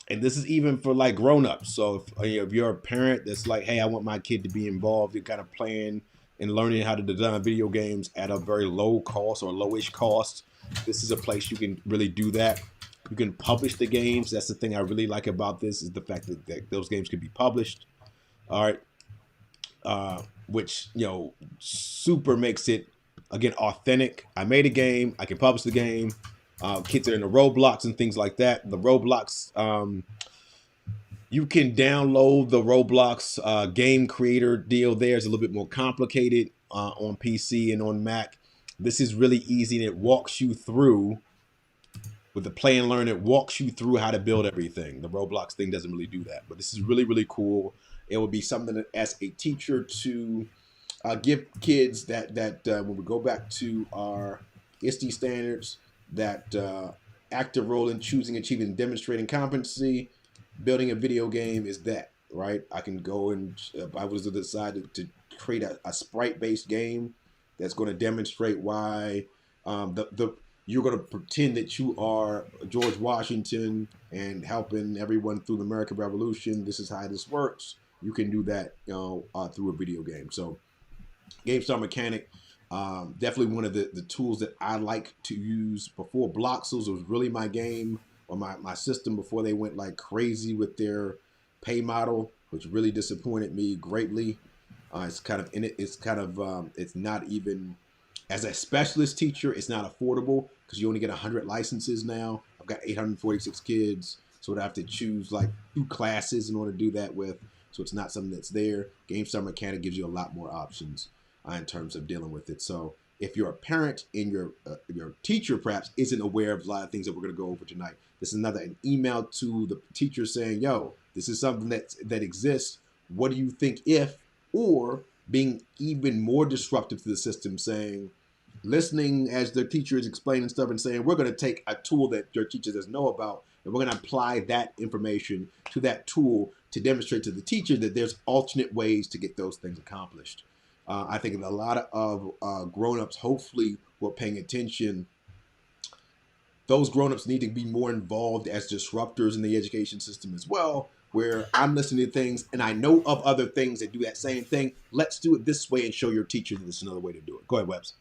Speaker 1: And this is even for like grown-ups. So if you're a parent that's like, hey, I want my kid to be involved, you're kind of playing and learning how to design video games at a very low cost or lowish cost, this is a place you can really do that. You can publish the games. That's the thing I really like about this, is the fact that those games can be published. All right. Which, super makes it, again, authentic. I made a game. I can publish the game. Kids are in the Roblox and things like that. The Roblox, you can download the Roblox game creator deal there. It's a little bit more complicated on PC and on Mac. This is really easy, and it walks you through, with the play and learn, it walks you through how to build everything. The Roblox thing doesn't really do that, but this is really, really cool. It would be something that, as a teacher, to give kids that when we go back to our ISTE standards, that active role in choosing, achieving, and demonstrating competency. Building a video game is that, right? I can go and I was to decide to create a sprite-based game that's going to demonstrate why you're going to pretend that you are George Washington and helping everyone through the American Revolution. This is how this works. You can do that, through a video game. So, GameStar Mechanic, definitely one of the tools that I like to use. Before Bloxels was really my game, or my system, before they went like crazy with their pay model, which really disappointed me greatly. It's kind of in it. It's kind of it's not even, as a specialist teacher, it's not affordable because you only get 100 licenses now. I've got 846 kids, so I'd have to choose like 2 classes in order to do that with. So it's not something that's there. GameStar Mechanic gives you a lot more options in terms of dealing with it. So if you're a parent and your teacher perhaps isn't aware of a lot of things that we're going to go over tonight, this is an email to the teacher saying, yo, this is something that exists. What do you think if? Or being even more disruptive to the system, saying, listening as the teacher is explaining stuff and saying, we're going to take a tool that your teacher doesn't know about, and we're going to apply that information to that tool to demonstrate to the teacher that there's alternate ways to get those things accomplished. I think a lot of grown-ups, hopefully, who are paying attention, those grown-ups need to be more involved as disruptors in the education system as well, where I'm listening to things and I know of other things that do that same thing. Let's do it this way and show your teacher that there's another way to do it. Go ahead, Webbs.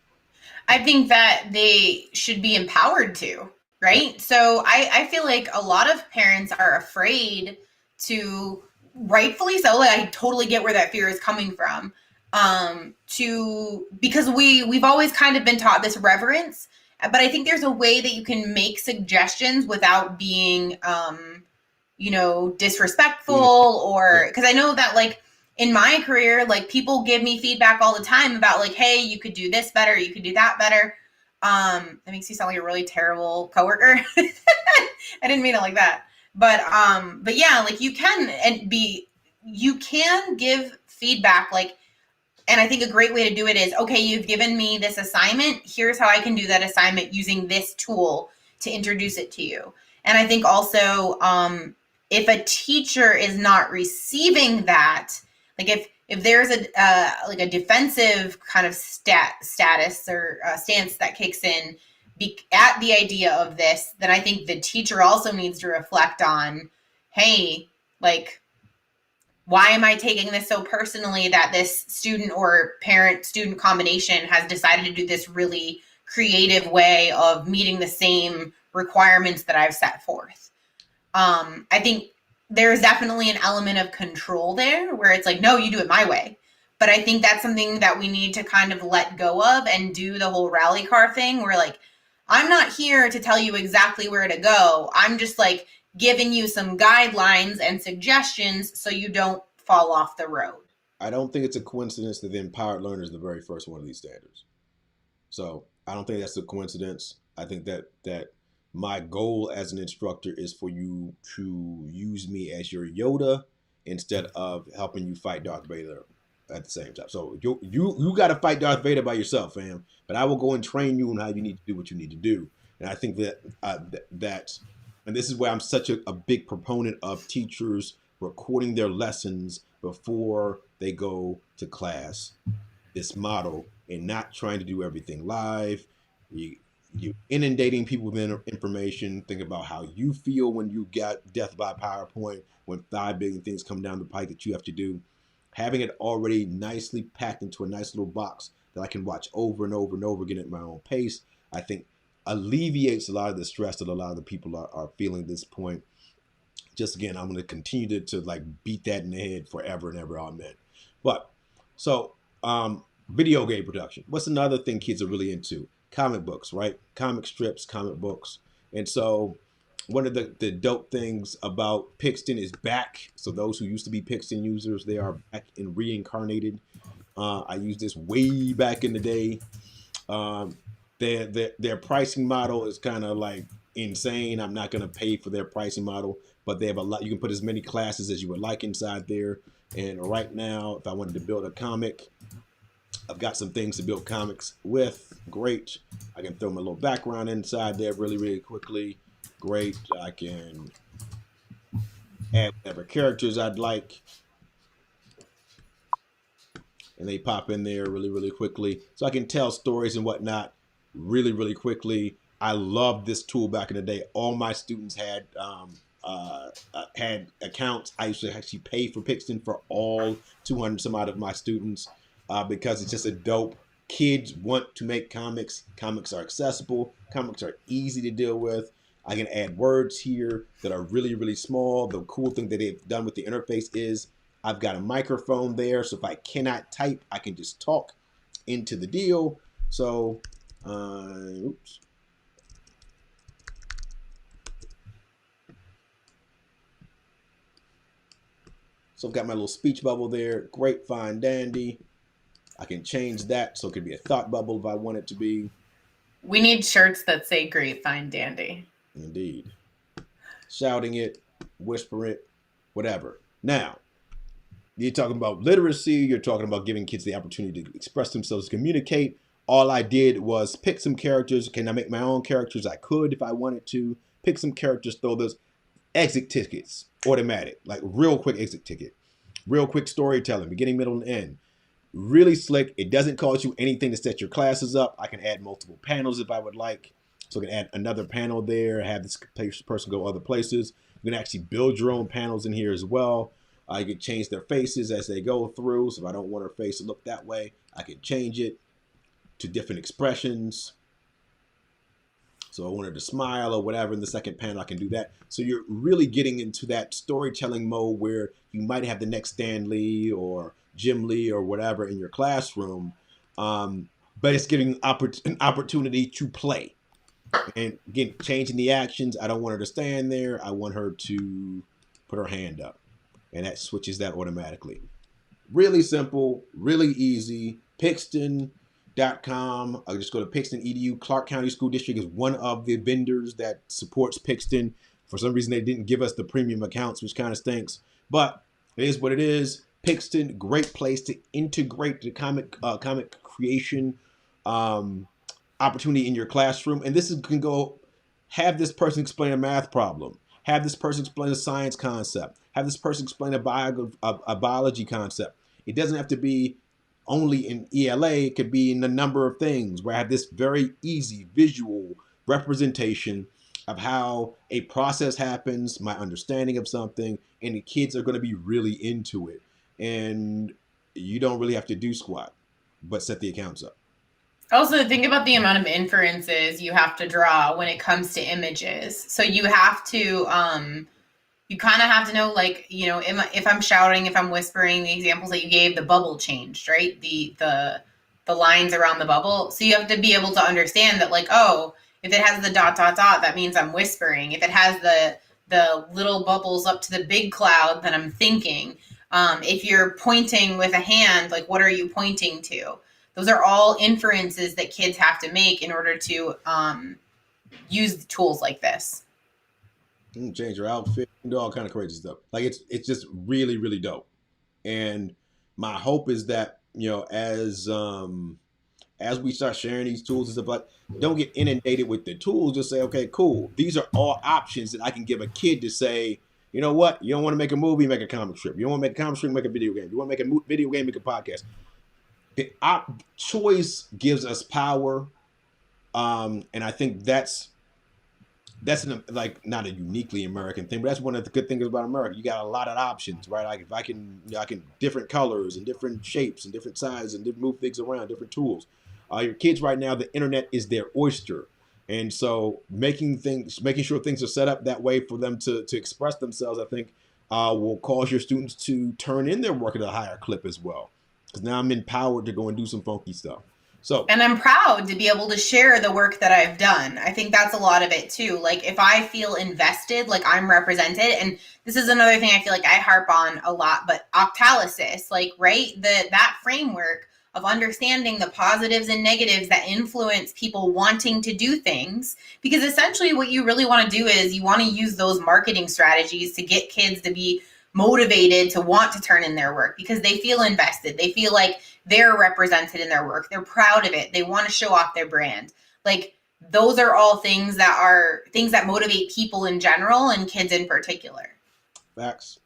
Speaker 2: I think that they should be empowered to, right? Yeah. So I feel like a lot of parents are afraid to, rightfully so, like, I totally get where that fear is coming from, because we've always kind of been taught this reverence, but I think there's a way that you can make suggestions without being, disrespectful, or, because I know that, like, in my career, like, people give me feedback all the time about, like, hey, you could do this better, you could do that better. That makes you sound like a really terrible coworker. I didn't mean it like that. But yeah, like, you can give feedback, like, and I think a great way to do it is, okay, you've given me this assignment. Here's how I can do that assignment using this tool to introduce it to you. And I think also, if a teacher is not receiving that, like, if there's a defensive kind of status or stance that kicks in at the idea of this, then I think the teacher also needs to reflect on, hey, like, why am I taking this so personally that this student or parent-student combination has decided to do this really creative way of meeting the same requirements that I've set forth? I think there's definitely an element of control there where it's like, no, you do it my way. But I think that's something that we need to kind of let go of and do the whole rally car thing where, like, I'm not here to tell you exactly where to go. I'm just, like, giving you some guidelines and suggestions so you don't fall off the road.
Speaker 1: I don't think it's a coincidence that the Empowered Learner is the very first one of these standards. So I don't think that's a coincidence. I think that my goal as an instructor is for you to use me as your Yoda instead of helping you fight Darth Vader at the same time. So you got to fight Darth Vader by yourself, fam. But I will go and train you on how you need to do what you need to do. And I think that and this is where I'm such a big proponent of teachers recording their lessons before they go to class. This model, and not trying to do everything live. You inundating people with information. Think about how you feel when you got death by PowerPoint, when 5 billion things come down the pike that you have to do. Having it already nicely packed into a nice little box that I can watch over and over and over again at my own pace, I think alleviates a lot of the stress that a lot of the people are feeling at this point. Just again, I'm going to continue to like beat that in the head forever and ever. Amen. But so video game production. What's another thing kids are really into? Comic books, right? Comic strips, comic books. And so one of the dope things about Pixton is back. So those who used to be Pixton users, they are back and reincarnated. I used this way back in the day. Um, their pricing model is kind of like insane. I'm not going to pay for their pricing model, but they have a lot. You can put as many classes as you would like inside there. And right now, if I wanted to build a comic, I've got some things to build comics with. Great. I can throw my little background inside there really, really quickly. Great. I can add whatever characters I'd like. And they pop in there really, really quickly. So I can tell stories and whatnot really, really quickly. I loved this tool back in the day. All my students had accounts. I used to actually pay for Pixton for all 200 some odd of my students because it's just a dope. Kids want to make comics. Comics are accessible. Comics are easy to deal with. I can add words here that are really, really small. The cool thing that they've done with the interface is I've got a microphone there. So if I cannot type, I can just talk into the deal. So, oops. So I've got my little speech bubble there. Great, fine, dandy. I can change that so it could be a thought bubble if I want it to be.
Speaker 2: We need shirts that say great, fine, dandy.
Speaker 1: Indeed. Shouting it, whisper it, whatever. Now, you're talking about literacy. You're talking about giving kids the opportunity to express themselves, communicate. All I did was pick some characters. Can I make my own characters? I could if I wanted to. Pick some characters, throw those exit tickets, automatic, like real quick exit ticket. Real quick storytelling, beginning, middle, and end. Really slick. It doesn't cost you anything to set your classes up. I can add multiple panels if I would like. So I can add another panel there, have this person go other places. You can actually build your own panels in here as well. You can change their faces as they go through. So if I don't want her face to look that way, I can change it to different expressions. So I wanted to smile or whatever in the second panel, I can do that. So you're really getting into that storytelling mode where you might have the next Stan Lee or Jim Lee or whatever in your classroom. But it's giving an opportunity to play. And again, changing the actions. I don't want her to stand there. I want her to put her hand up. And that switches that automatically. Really simple, really easy. Pixton.com. I'll just go to Pixton EDU. Clark County School District is one of the vendors that supports Pixton. For some reason, they didn't give us the premium accounts, which kind of stinks. But it is what it is. Pixton, great place to integrate the comic creation opportunity in your classroom. And this can go, have this person explain a math problem. Have this person explain a science concept. Have this person explain a biology concept. It doesn't have to be only in ELA. It could be in a number of things where I have this very easy visual representation of how a process happens, my understanding of something, and the kids are going to be really into it. And you don't really have to do squat, but set the accounts up.
Speaker 2: Also, think about the amount of inferences you have to draw when it comes to images. So you have to, you kind of have to know, like, you know, if I'm shouting, if I'm whispering, the examples that you gave, the bubble changed, right? The lines around the bubble. So you have to be able to understand that, like, oh, if it has the ... that means I'm whispering. If it has the little bubbles up to the big cloud, then I'm thinking. If you're pointing with a hand, like, what are you pointing to? Those are all inferences that kids have to make in order to use tools like this.
Speaker 1: You can change your outfit, do all kind of crazy stuff. Like it's just really, really dope. And my hope is that, you know, as we start sharing these tools and stuff, like, don't get inundated with the tools. Just say, okay, cool. These are all options that I can give a kid to say, you know what? You don't want to make a movie, make a comic strip. You don't want to make a comic strip, make a video game. You want to make a video game, make a podcast. The choice gives us power. And I think that's like not a uniquely American thing, but that's one of the good things about America. You got a lot of options, right? Like if I can, I can different colors and different shapes and different sizes and move things around, different tools. Your kids right now, the internet is their oyster, and so making sure things are set up that way for them to express themselves, I think, will cause your students to turn in their work at a higher clip as well. Because now I'm empowered to go and do some funky stuff. So,
Speaker 2: and I'm proud to be able to share the work that I've done. I think that's a lot of it too. Like if I feel invested, like I'm represented, and this is another thing I feel like I harp on a lot, but Octalysis, like, right, that framework of understanding the positives and negatives that influence people wanting to do things, because essentially what you really want to do is you want to use those marketing strategies to get kids to be motivated to want to turn in their work because they feel invested. They feel like they're represented in their work. They're proud of it. They want to show off their brand. Like those are all things that motivate people in general and kids in particular.
Speaker 1: Facts.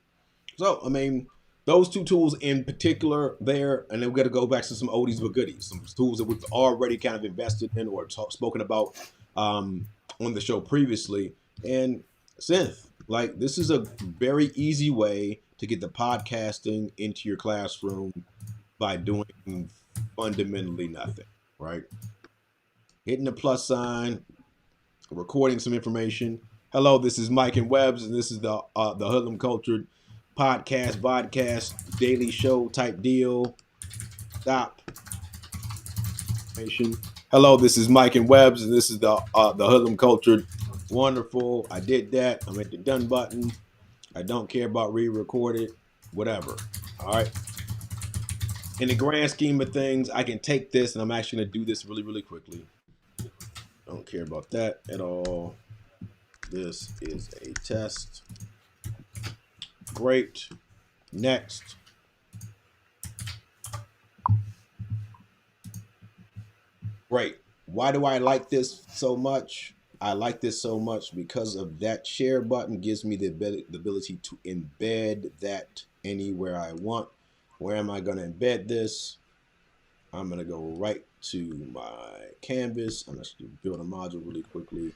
Speaker 1: So, I mean, those two tools in particular there, and then we're going to go back to some oldies but goodies, some tools that we've already kind of invested in or spoken about on the show previously. And Synth, like this is a very easy way to get the podcasting into your classroom by doing fundamentally nothing, right? Hitting the plus sign, recording some information. Hello, this is Mike and Webbs, and this is the Hoodlum Cultured podcast, vodcast, daily show type deal. Stop. Hello, this is Mike and Webbs, and this is the Hoodlum Cultured. Wonderful. I did that. I'm at the done button. I don't care about re-recorded, whatever. All right. In the grand scheme of things, I can take this, and I'm actually going to do this really, really quickly. Don't care about that at all. This is a test. Great. Next. Great. Why do I like this so much? I like this so much because of that share button gives me the ability to embed that anywhere I want. Where am I going to embed this? I'm going to go right to my Canvas. I'm going to build a module really quickly.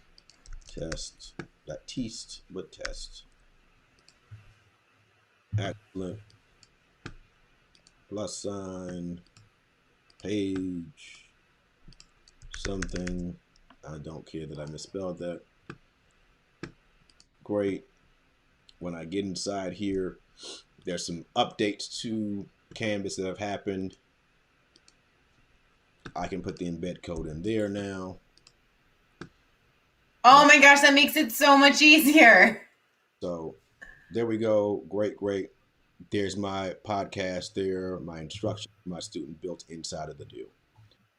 Speaker 1: Test. Not teast, but test. Excellent. Plus sign. Page. Something. I don't care that I misspelled that. Great. When I get inside here, there's some updates to Canvas that have happened. I can put the embed code in there now.
Speaker 2: Oh my gosh, that makes it so much easier.
Speaker 1: So there we go. Great, great. There's my podcast there, my instruction, my student built inside of the deal.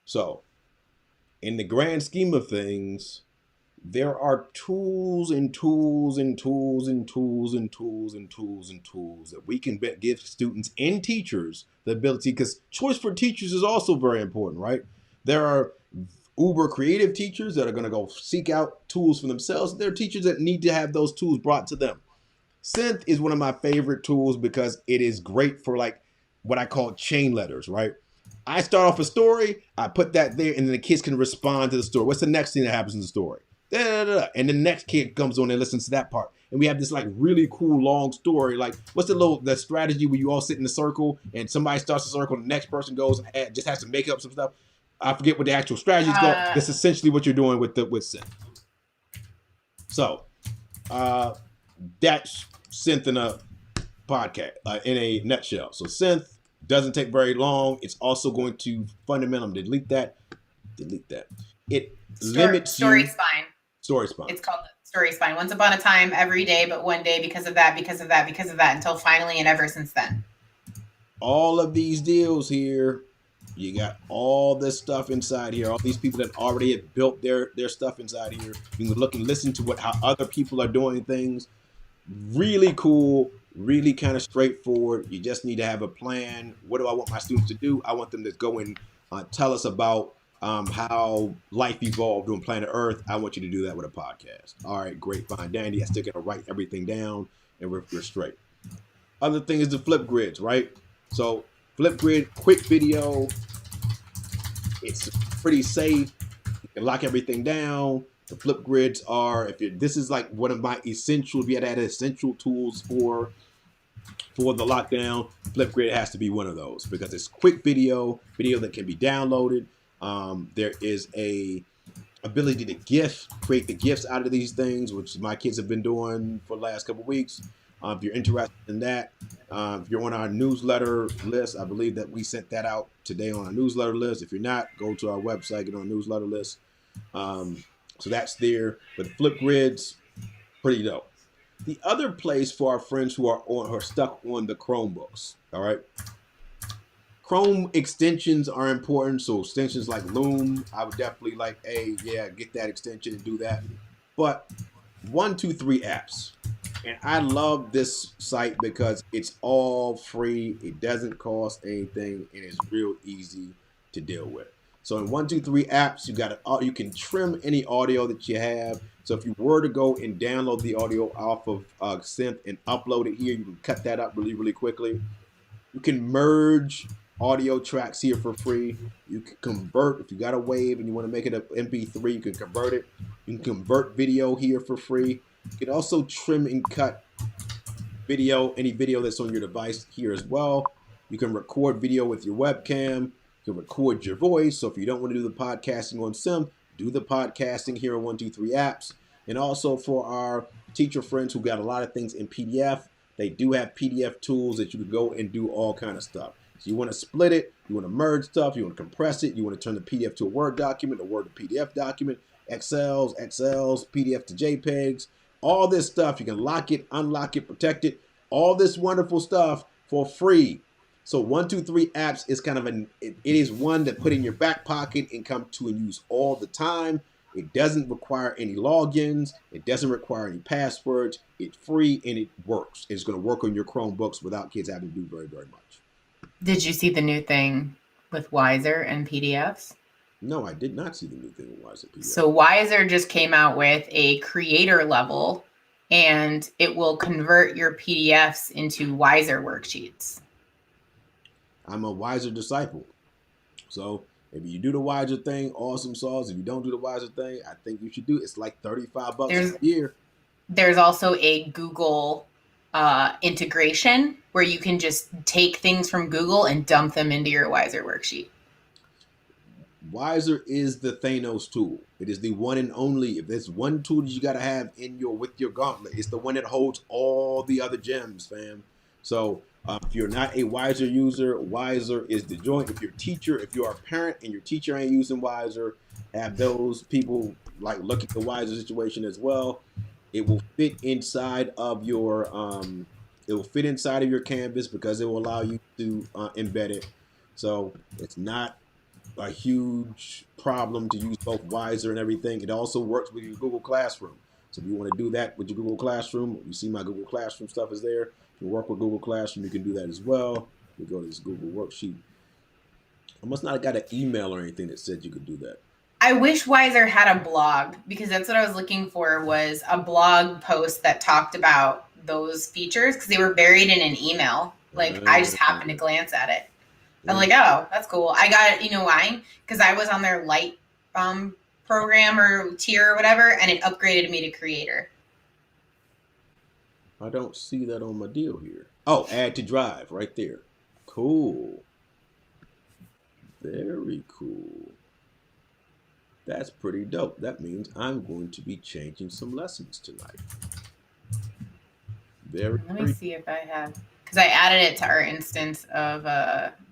Speaker 1: So in the grand scheme of things, there are tools and tools and tools and tools and tools and tools and tools that we can give students and teachers the ability, because choice for teachers is also very important, right? There are uber creative teachers that are going to go seek out tools for themselves. There are teachers that need to have those tools brought to them. Synth is one of my favorite tools because it is great for like what I call chain letters, right? I start off a story, I put that there, and then the kids can respond to the story. What's the next thing that happens in the story? And the next kid comes on and listens to that part. And we have this like really cool long story. Like, what's the strategy where you all sit in a circle and somebody starts a circle and the next person goes and just has to make up some stuff? I forget what the actual strategy is called. That's essentially what you're doing with Synth. So that's Synth in a podcast, in a nutshell. So Synth doesn't take very long. It's also going to fundamentally delete that. It limits
Speaker 2: Story Spine.
Speaker 1: Story Spine.
Speaker 2: It's called Story Spine. Once upon a time, every day, but one day because of that, because of that, because of that, until finally and ever since then.
Speaker 1: All of these deals here, you got all this stuff inside here. All these people that already have built their stuff inside here. You can look and listen to how other people are doing things. Really cool, really kind of straightforward. You just need to have a plan. What do I want my students to do? I want them to go and tell us about how life evolved on planet Earth. I want you to do that with a podcast. All right, great, fine, dandy. I still got to write everything down, and we're straight. Other thing is the Flipgrids, right? So Flipgrid, quick video. It's pretty safe. and lock everything down. The Flipgrids are, this is like one of my essential, if you had to add essential tools for the lockdown, Flipgrid has to be one of those because it's quick video that can be downloaded. There is a ability to create the GIFs out of these things, which my kids have been doing for the last couple of weeks. If you're interested in that, if you're on our newsletter list, I believe that we sent that out today on our newsletter list. If you're not, go to our website, get on our newsletter list. So that's there. But Flipgrids, pretty dope. The other place for our friends who are stuck on the Chromebooks, all right? Chrome extensions are important. So extensions like Loom, I would definitely get that extension and do that. But 123 apps. And I love this site because it's all free. It doesn't cost anything and it's real easy to deal with. So in 123 apps, you can trim any audio that you have. So if you were to go and download the audio off of Synth and upload it here, you can cut that up really, really quickly. You can merge audio tracks here for free. You can convert, if you got a wave and you want to make it an MP3, you can convert it. You can convert video here for free. You can also trim and cut any video that's on your device here as well. You can record video with your webcam. You can record your voice. So if you don't want to do the podcasting on Sim, do the podcasting here on 123 apps. And also for our teacher friends who got a lot of things in PDF, they do have PDF tools that you can go and do all kind of stuff. So you want to split it, you want to merge stuff, you want to compress it, you want to turn the PDF to a Word document, a Word to PDF document, XLs, PDF to JPEGs, all this stuff. You can lock it, unlock it, protect it, all this wonderful stuff for free. So 123 apps is kind of it is one to put in your back pocket and come to and use all the time. It doesn't require any logins. It doesn't require any passwords. It's free and it works. It's going to work on your Chromebooks without kids having to do very, very much.
Speaker 2: Did you see the new thing with Wiser and PDFs?
Speaker 1: No, I did not see the new thing with Wiser PDFs.
Speaker 2: So Wiser just came out with a creator level, and it will convert your PDFs into Wiser worksheets.
Speaker 1: I'm a Wiser disciple. So if you do the Wiser thing, awesome sauce. If you don't do the Wiser thing, I think you should do it. It's like $35 a year.
Speaker 2: There's also a Google integration where you can just take things from Google and dump them into your Wiser worksheet.
Speaker 1: Wiser is the Thanos tool. It is the one and only. If there's one tool that you got to have with your gauntlet, it's the one that holds all the other gems, fam. So if you're not a Wiser user, Wiser is the joint. If you're a teacher, if you're a parent and your teacher ain't using Wiser, have those people look at the Wiser situation as well. It will fit inside of your Canvas because it will allow you to embed it. So it's not a huge problem to use both Wiser and everything. It also works with your Google Classroom. So if you want to do that with your Google Classroom, you see my Google Classroom stuff is there. If you work with Google Classroom, you can do that as well. You go to this Google worksheet. I must not have got an email or anything that said you could do that.
Speaker 2: I wish Wiser had a blog, because that's what I was looking for, was a blog post that talked about those features, because they were buried in an email. I just happened to glance at it. I'm like, oh, that's cool. I got it. You know why? Because I was on their light program or tier or whatever, and it upgraded me to creator.
Speaker 1: I don't see that on my deal here. Oh, add to drive right there. Cool. Very cool. That's pretty dope. That means I'm going to be changing some lessons tonight.
Speaker 2: Let me see if I have, because I added it to our instance of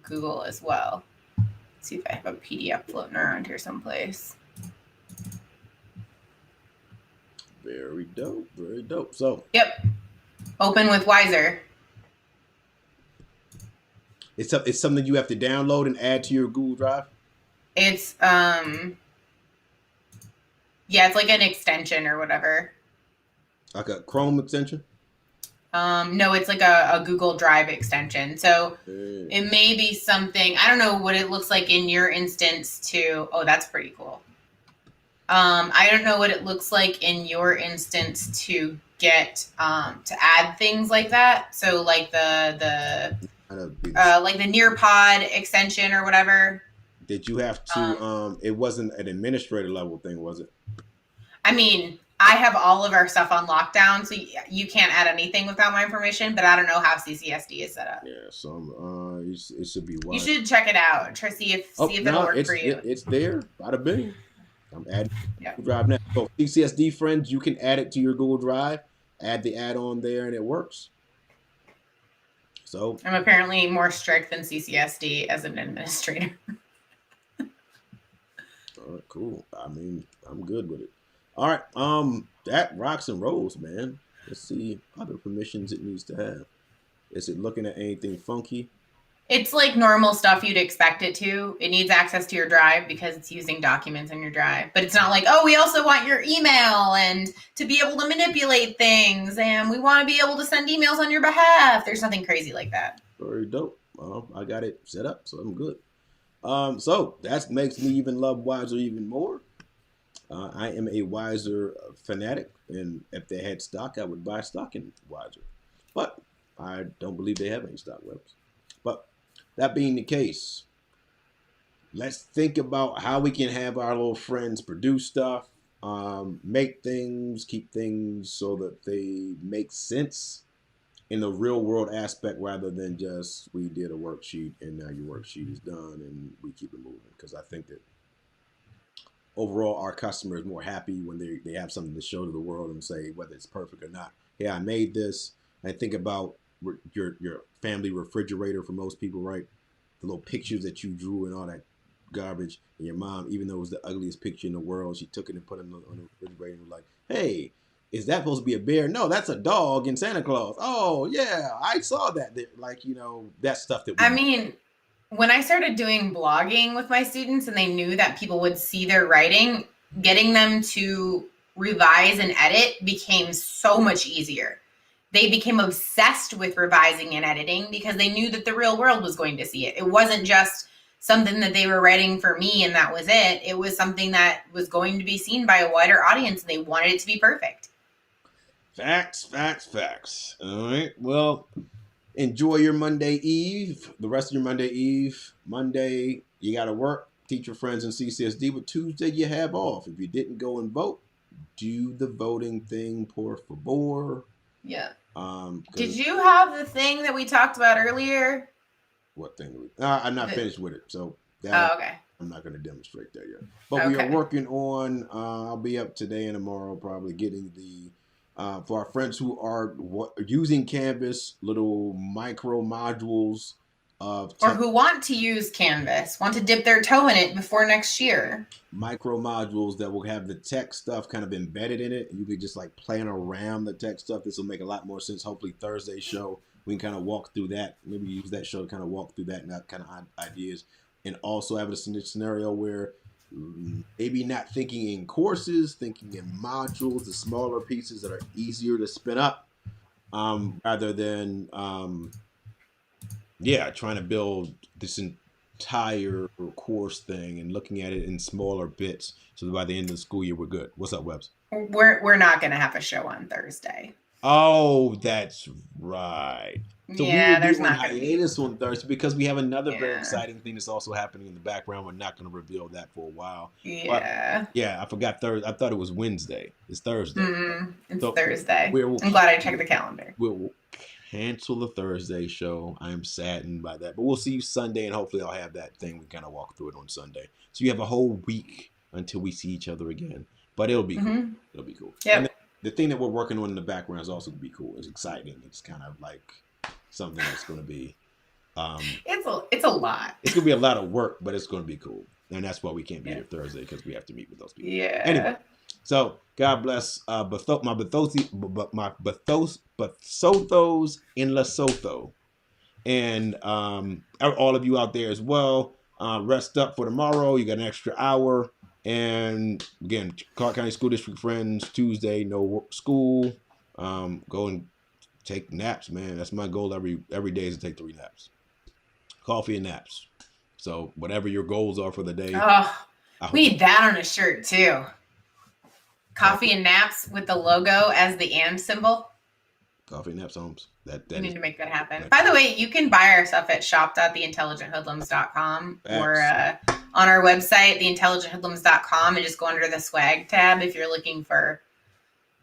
Speaker 2: Google as well. Let's see if I have a PDF floating around here someplace.
Speaker 1: Very dope. Very dope. So.
Speaker 2: Yep. Open with Wiser.
Speaker 1: It's something you have to download and add to your Google Drive?
Speaker 2: It's it's like an extension or whatever.
Speaker 1: Like a Chrome extension?
Speaker 2: No, it's like a Google Drive extension. So it may be something, I don't know what it looks like in your instance to, oh, that's pretty cool. I don't know what it looks like in your instance to get, to add things like that. So like the Nearpod extension or whatever.
Speaker 1: Did you have to? It wasn't an administrator level thing, was it?
Speaker 2: I mean, I have all of our stuff on lockdown, so you can't add anything without my information. But I don't know how CCSD is set up.
Speaker 1: Yeah, so it should be
Speaker 2: You
Speaker 1: wide.
Speaker 2: should check it out. Try see if it'll work for you.
Speaker 1: It's there. Bada bing. I'm adding
Speaker 2: Yep.
Speaker 1: Google Drive now. So CCSD friends, you can add it to your Google Drive. Add the add-on there, and it works. So
Speaker 2: I'm apparently more strict than CCSD as an administrator.
Speaker 1: all right, cool. I mean, I'm good with it. All right, that rocks and rolls, man. Let's see other permissions it needs to have. Is it looking at anything funky?
Speaker 2: It's like normal stuff you'd expect it to. It needs access to your drive because it's using documents in your drive. But it's not like, oh, we also want your email and to be able to manipulate things, and we want to be able to send emails on your behalf. There's nothing crazy like that.
Speaker 1: Very dope. I got it set up, so I'm good. So that makes me even love Wiser even more. I am a Wiser fanatic, and if they had stock, I would buy stock in Wiser. But I don't believe they have any stock webs. But that being the case, let's think about how we can have our little friends produce stuff, make things, keep things so that they make sense in the real world aspect rather than just we did a worksheet and now your worksheet is done and we keep it moving. Because I think that overall our customer is more happy when they have something to show to the world and say whether it's perfect or not. Hey, I made this. I think about your family refrigerator for most people, right? The little pictures that you drew and all that garbage. And your mom, even though it was the ugliest picture in the world, she took it and put it on the refrigerator and was like, hey, is that supposed to be a bear? No, that's a dog in Santa Claus. Oh, yeah, I saw that. Like, that stuff that
Speaker 2: I mean, when I started doing blogging with my students and they knew that people would see their writing, getting them to revise and edit became so much easier. They became obsessed with revising and editing because they knew that the real world was going to see it. It wasn't just something that they were writing for me and that was it. It was something that was going to be seen by a wider audience and they wanted it to be perfect.
Speaker 1: Facts. All right. Well, enjoy your Monday Eve, the rest of your Monday Eve. Monday, you got to work, teach your friends in CCSD, but Tuesday you have off. If you didn't go and vote, do the voting thing, por favor.
Speaker 2: Yeah. Did you have the thing that we talked about earlier?
Speaker 1: What thing? I'm not finished with it, so
Speaker 2: okay.
Speaker 1: I'm not going to demonstrate that yet. But we are working on. I'll be up today and tomorrow, probably getting the for our friends who are using Canvas, little micro modules of
Speaker 2: or who want to use Canvas, want to dip their toe in it before next year.
Speaker 1: Micro modules that will have the tech stuff kind of embedded in it. You could just like plan around the tech stuff. This will make a lot more sense. Hopefully Thursday's show, we can kind of walk through that. Maybe use that show to kind of walk through that and that kind of ideas. And also have a scenario where maybe not thinking in courses, thinking in modules, the smaller pieces that are easier to spin up, rather than trying to build this entire course thing and looking at it in smaller bits so that by the end of the school year we're good. What's up, Webs?
Speaker 2: We're not going to have a show on Thursday.
Speaker 1: Oh, that's right. So
Speaker 2: there's not
Speaker 1: hiatus on Thursday because we have another very exciting thing that's also happening in the background. We're not going to reveal that for a while.
Speaker 2: Yeah.
Speaker 1: But, I forgot Thursday. I thought it was Wednesday. It's Thursday.
Speaker 2: It's Thursday. I'm glad I checked the calendar.
Speaker 1: We'll cancel the Thursday show. I am saddened by that. But we'll see you Sunday, and hopefully I'll have that thing. We kind of walk through it on Sunday. So you have a whole week until we see each other again. But it'll be cool. It'll be cool.
Speaker 2: Yep.
Speaker 1: And the thing that we're working on in the background is also going to be cool. It's exciting. It's kind of like something that's going to be
Speaker 2: it's a lot.
Speaker 1: It's going to be a lot of work, but it's going to be cool. And that's why we can't be here Thursday, because we have to meet with those people.
Speaker 2: Yeah.
Speaker 1: Anyway, so God bless my Bethothos in Lesotho. And all of you out there as well. Rest up for tomorrow. You got an extra hour. And again, Clark County School District friends, Tuesday, no school. Go and take naps, man. That's my goal every day, is to take 3 naps. Coffee and naps. So whatever your goals are for the day.
Speaker 2: We need that on a shirt too. Coffee and naps with the logo as the and symbol.
Speaker 1: Coffee and naps homes.
Speaker 2: We need to make that happen. By the way, you can buy our stuff at shop.theintelligenthoodlums.com or on our website, theintelligenthoodlums.com, and just go under the swag tab if you're looking for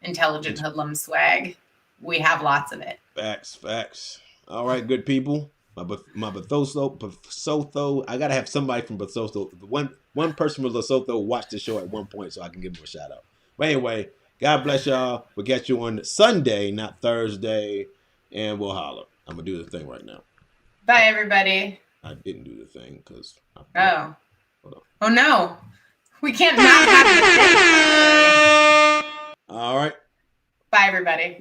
Speaker 2: Intelligent Hoodlum swag. We have lots of it.
Speaker 1: Facts. All right, good people. My Basotho. I gotta have somebody from Basotho. One person from Basotho watched the show at one point, so I can give him a shout out. But anyway, God bless y'all. We'll catch you on Sunday, not Thursday, and we'll holler. I'm gonna do the thing right now.
Speaker 2: Bye, everybody.
Speaker 1: I didn't do the thing because.
Speaker 2: Oh. Hold on. Oh no, we can't not have the thing.
Speaker 1: All right.
Speaker 2: Bye, everybody.